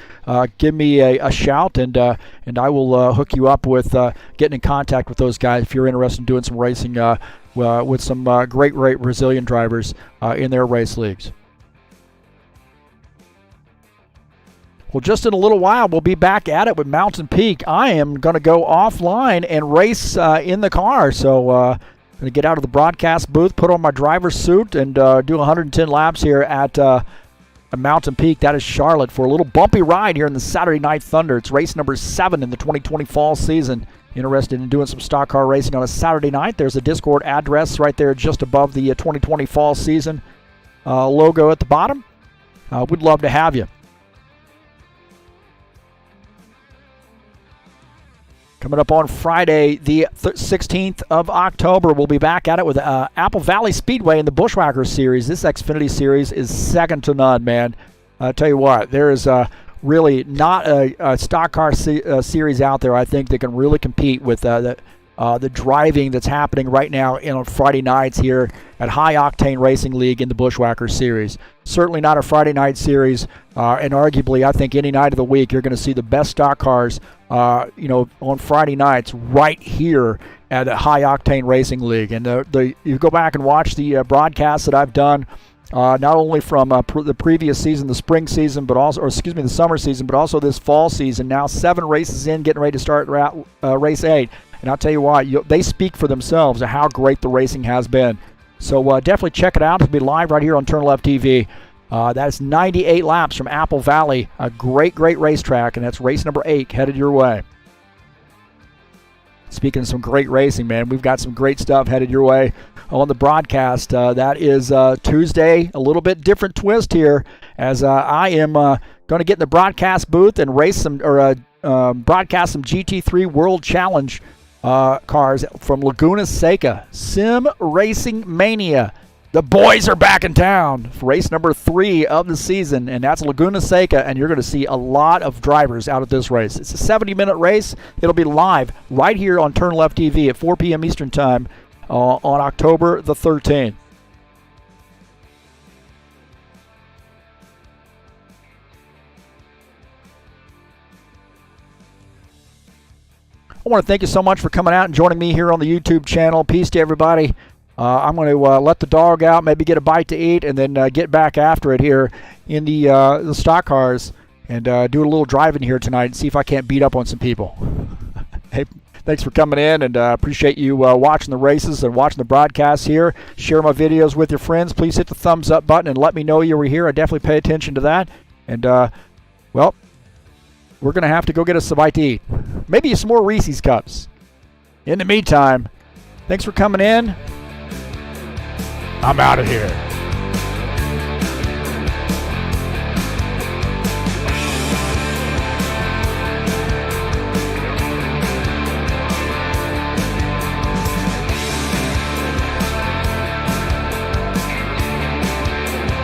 give me a shout, and I will hook you up with getting in contact with those guys if you're interested in doing some racing with some great Brazilian drivers in their race leagues. Well, just in a little while, we'll be back at it with Mountain Peak. I am going to go offline and race in the car. So I'm going to get out of the broadcast booth, put on my driver's suit, and do 110 laps here at Mountain Peak. That is Charlotte for a little bumpy ride here in the Saturday Night Thunder. It's race number 7 in the 2020 fall season. Interested in doing some stock car racing on a Saturday night? There's a Discord address right there just above the 2020 fall season logo at the bottom. We'd love to have you. Coming up on Friday, the 16th of October, we'll be back at it with Apple Valley Speedway in the Bushwhacker Series. This Xfinity Series is second to none, man. I'll tell you what, there is really not a stock car series out there, I think, that can really compete with the driving that's happening right now on Friday nights here at High Octane Racing League in the Bushwhacker Series. Certainly not a Friday night series, and arguably, I think any night of the week, you're going to see the best stock cars on Friday nights right here at a High Octane Racing League. And you go back and watch the broadcasts that I've done, not only from the previous season, the spring season, but also, the summer season, but also this fall season. Now 7 races in, getting ready to start race 8. And I'll tell you what, they speak for themselves of how great the racing has been. So definitely check it out. It'll be live right here on TurnLeftTV. That's 98 laps from Apple Valley, a great racetrack, and that's race number 8 headed your way. Speaking of some great racing, man, we've got some great stuff headed your way on the broadcast. That is Tuesday, a little bit different twist here, as I am going to get in the broadcast booth and race some, or broadcast some GT3 World Challenge cars from Laguna Seca. Sim Racing Mania. The boys are back in town for race number 3 of the season, and that's Laguna Seca, and you're going to see a lot of drivers out at this race. It's a 70-minute race. It'll be live right here on TurnLeftTV at 4 p.m. Eastern Time on October the 13th. I want to thank you so much for coming out and joining me here on the YouTube channel. Peace to everybody. I'm going to let the dog out, maybe get a bite to eat, and then get back after it here in the stock cars and do a little driving here tonight and see if I can't beat up on some people. Hey, thanks for coming in, and appreciate you watching the races and watching the broadcasts here. Share my videos with your friends. Please hit the thumbs up button and let me know you were here. I definitely pay attention to that. And, well, we're going to have to go get us some bite to eat. Maybe some more Reese's Cups. In the meantime, thanks for coming in. I'm out of here.